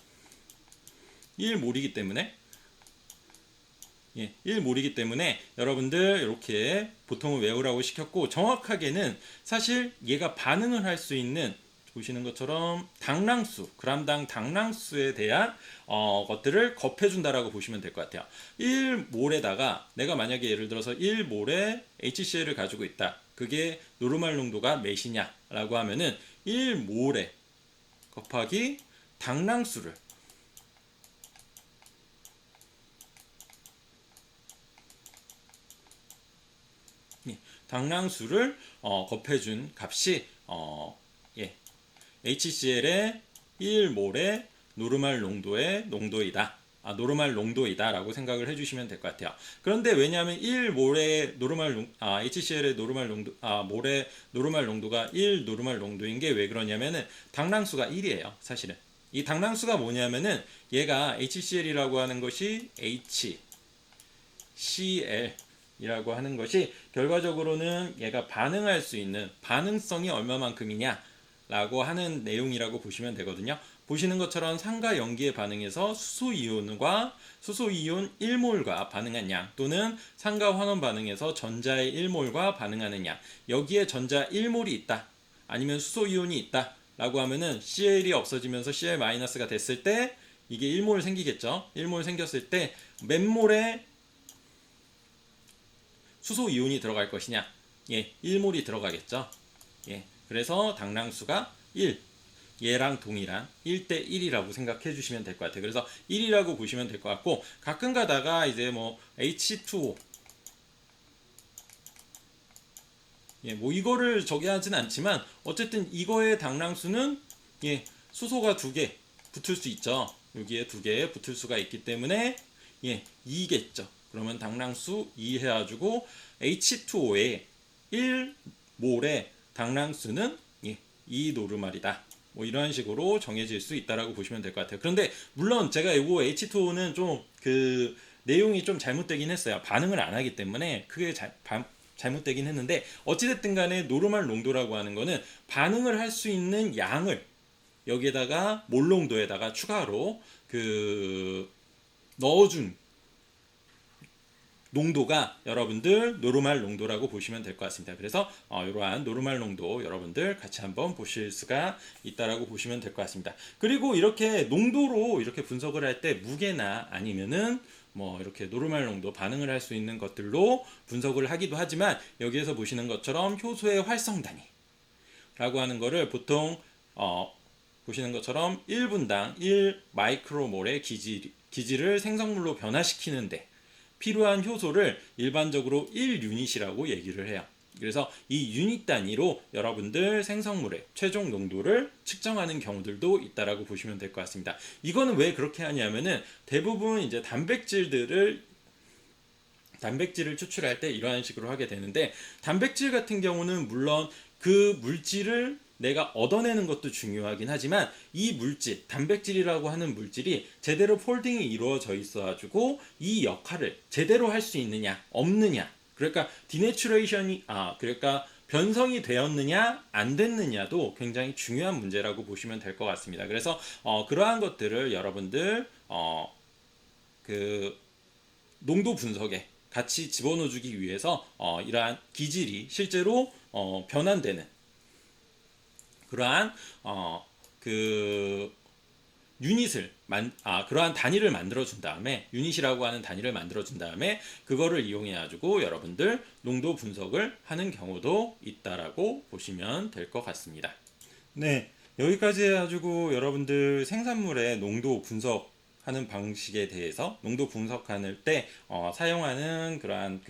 1몰이기 때문에 1몰이기 때문에 여러분들 이렇게 보통은 외우라고 시켰고, 정확하게는 사실 얘가 반응을 할 수 있는 보시는 것처럼 당랑수, 그람당 당랑수에 대한 것들을 곱해준다라고 보시면 될 것 같아요. 1몰에다가 내가 만약에 예를 들어서 1몰에 HCl을 가지고 있다. 그게 노르말 농도가 몇이냐 라고 하면은 1몰에 곱하기 당랑수를 곱해준 값이 HCl의 1몰의 노르말 농도의 농도이다. 노르말 농도이다 라고 생각을 해주시면 될 것 같아요. 그런데 왜냐하면 1몰의 HCl의 노르말 농도, 몰의 노르말 농도가 1 노르말 농도인 게 왜 그러냐면은 당랑수가 1이에요. 사실은 이 당랑수가 뭐냐면은 얘가 HCl이라고 하는 것이 HCl 이라고 하는 것이 결과적으로는 얘가 반응할 수 있는 반응성이 얼마만큼이냐 라고 하는 내용이라고 보시면 되거든요. 보시는 것처럼 산과 염기의 반응에서 수소이온과 수소이온 1몰과 반응한 양, 또는 산과 환원 반응에서 전자의 1몰과 반응하는 양, 여기에 전자 1몰이 있다 아니면 수소이온이 있다 라고 하면은 Cl이 없어지면서 Cl-가 됐을 때 이게 1몰 생기겠죠. 1몰 생겼을 때 몇 몰의 수소이온이 들어갈 것이냐, 1몰이 들어가겠죠. 그래서 당랑수가 1, 얘랑 동일한 1대 1이라고 생각해 주시면 될 것 같아요. 그래서 1이라고 보시면 될 것 같고, 가끔 가다가 이제 H2O 이거를 저기 하진 않지만 어쨌든 이거의 당랑수는 수소가 2개 붙을 수 있죠. 여기에 2개 붙을 수가 있기 때문에 2겠죠. 그러면 당랑수 2 해가지고 H2O의 1몰의 당랑수는 2 노르말이다. 이런 식으로 정해질 수 있다라고 보시면 될 것 같아요. 그런데 물론 제가 이거 H2O는 좀 내용이 좀 잘못되긴 했어요. 반응을 안 하기 때문에 크게 잘못되긴 했는데 어찌됐든 간에 노르말 농도라고 하는 거는 반응을 할 수 있는 양을 여기에다가 몰농도에다가 추가로 넣어준 농도가 여러분들 노르말 농도라고 보시면 될 것 같습니다. 그래서 이러한 노르말 농도 여러분들 같이 한번 보실 수가 있다라고 보시면 될 것 같습니다. 그리고 이렇게 농도로 이렇게 분석을 할 때 무게나 아니면은 뭐 이렇게 노르말 농도 반응을 할 수 있는 것들로 분석을 하기도 하지만 여기에서 보시는 것처럼 효소의 활성 단위라고 하는 거를 보통 보시는 것처럼 1분당 1 마이크로몰의 기질을 생성물로 변화시키는데 필요한 효소를 일반적으로 1유닛이라고 얘기를 해요. 그래서 이 유닛 단위로 여러분들 생성물의 최종 농도를 측정하는 경우들도 있다라고 보시면 될 것 같습니다. 이거는 왜 그렇게 하냐면은 대부분 이제 단백질을 추출할 때 이러한 식으로 하게 되는데 단백질 같은 경우는 물론 그 물질을 내가 얻어내는 것도 중요하긴 하지만 이 물질, 단백질이라고 하는 물질이 제대로 폴딩이 이루어져 있어가지고 이 역할을 제대로 할 수 있느냐, 없느냐. 그러니까 그러니까 변성이 되었느냐, 안 됐느냐도 굉장히 중요한 문제라고 보시면 될 것 같습니다. 그래서 그러한 것들을 여러분들 농도 분석에 같이 집어넣어주기 위해서 이러한 기질이 실제로 변환되는 그러한 그러한 단위를 만들어 준 다음에 유닛이라고 하는 단위를 만들어 준 다음에 그거를 이용해 가지고 여러분들 농도 분석을 하는 경우도 있다라고 보시면 될 것 같습니다. 네, 여기까지 해가지고 여러분들 생산물의 농도 분석하는 방식에 대해서 농도 분석할 때 사용하는 그러한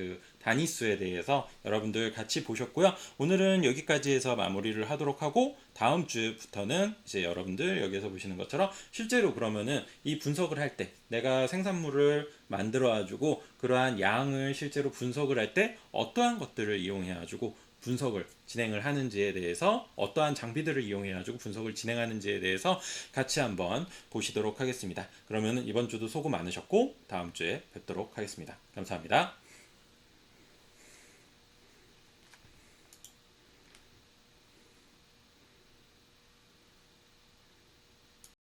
단위수에 대해서 여러분들 같이 보셨고요. 오늘은 여기까지 해서 마무리를 하도록 하고 다음 주부터는 이제 여러분들 여기에서 보시는 것처럼 실제로 그러면은 이 분석을 할 때 내가 생산물을 만들어 가지고 그러한 양을 실제로 분석을 할 때 어떠한 것들을 이용해 가지고 분석을 진행을 하는지에 대해서 어떠한 장비들을 이용해 가지고 분석을 진행하는지에 대해서 같이 한번 보시도록 하겠습니다. 그러면 이번 주도 수고 많으셨고 다음 주에 뵙도록 하겠습니다. 감사합니다.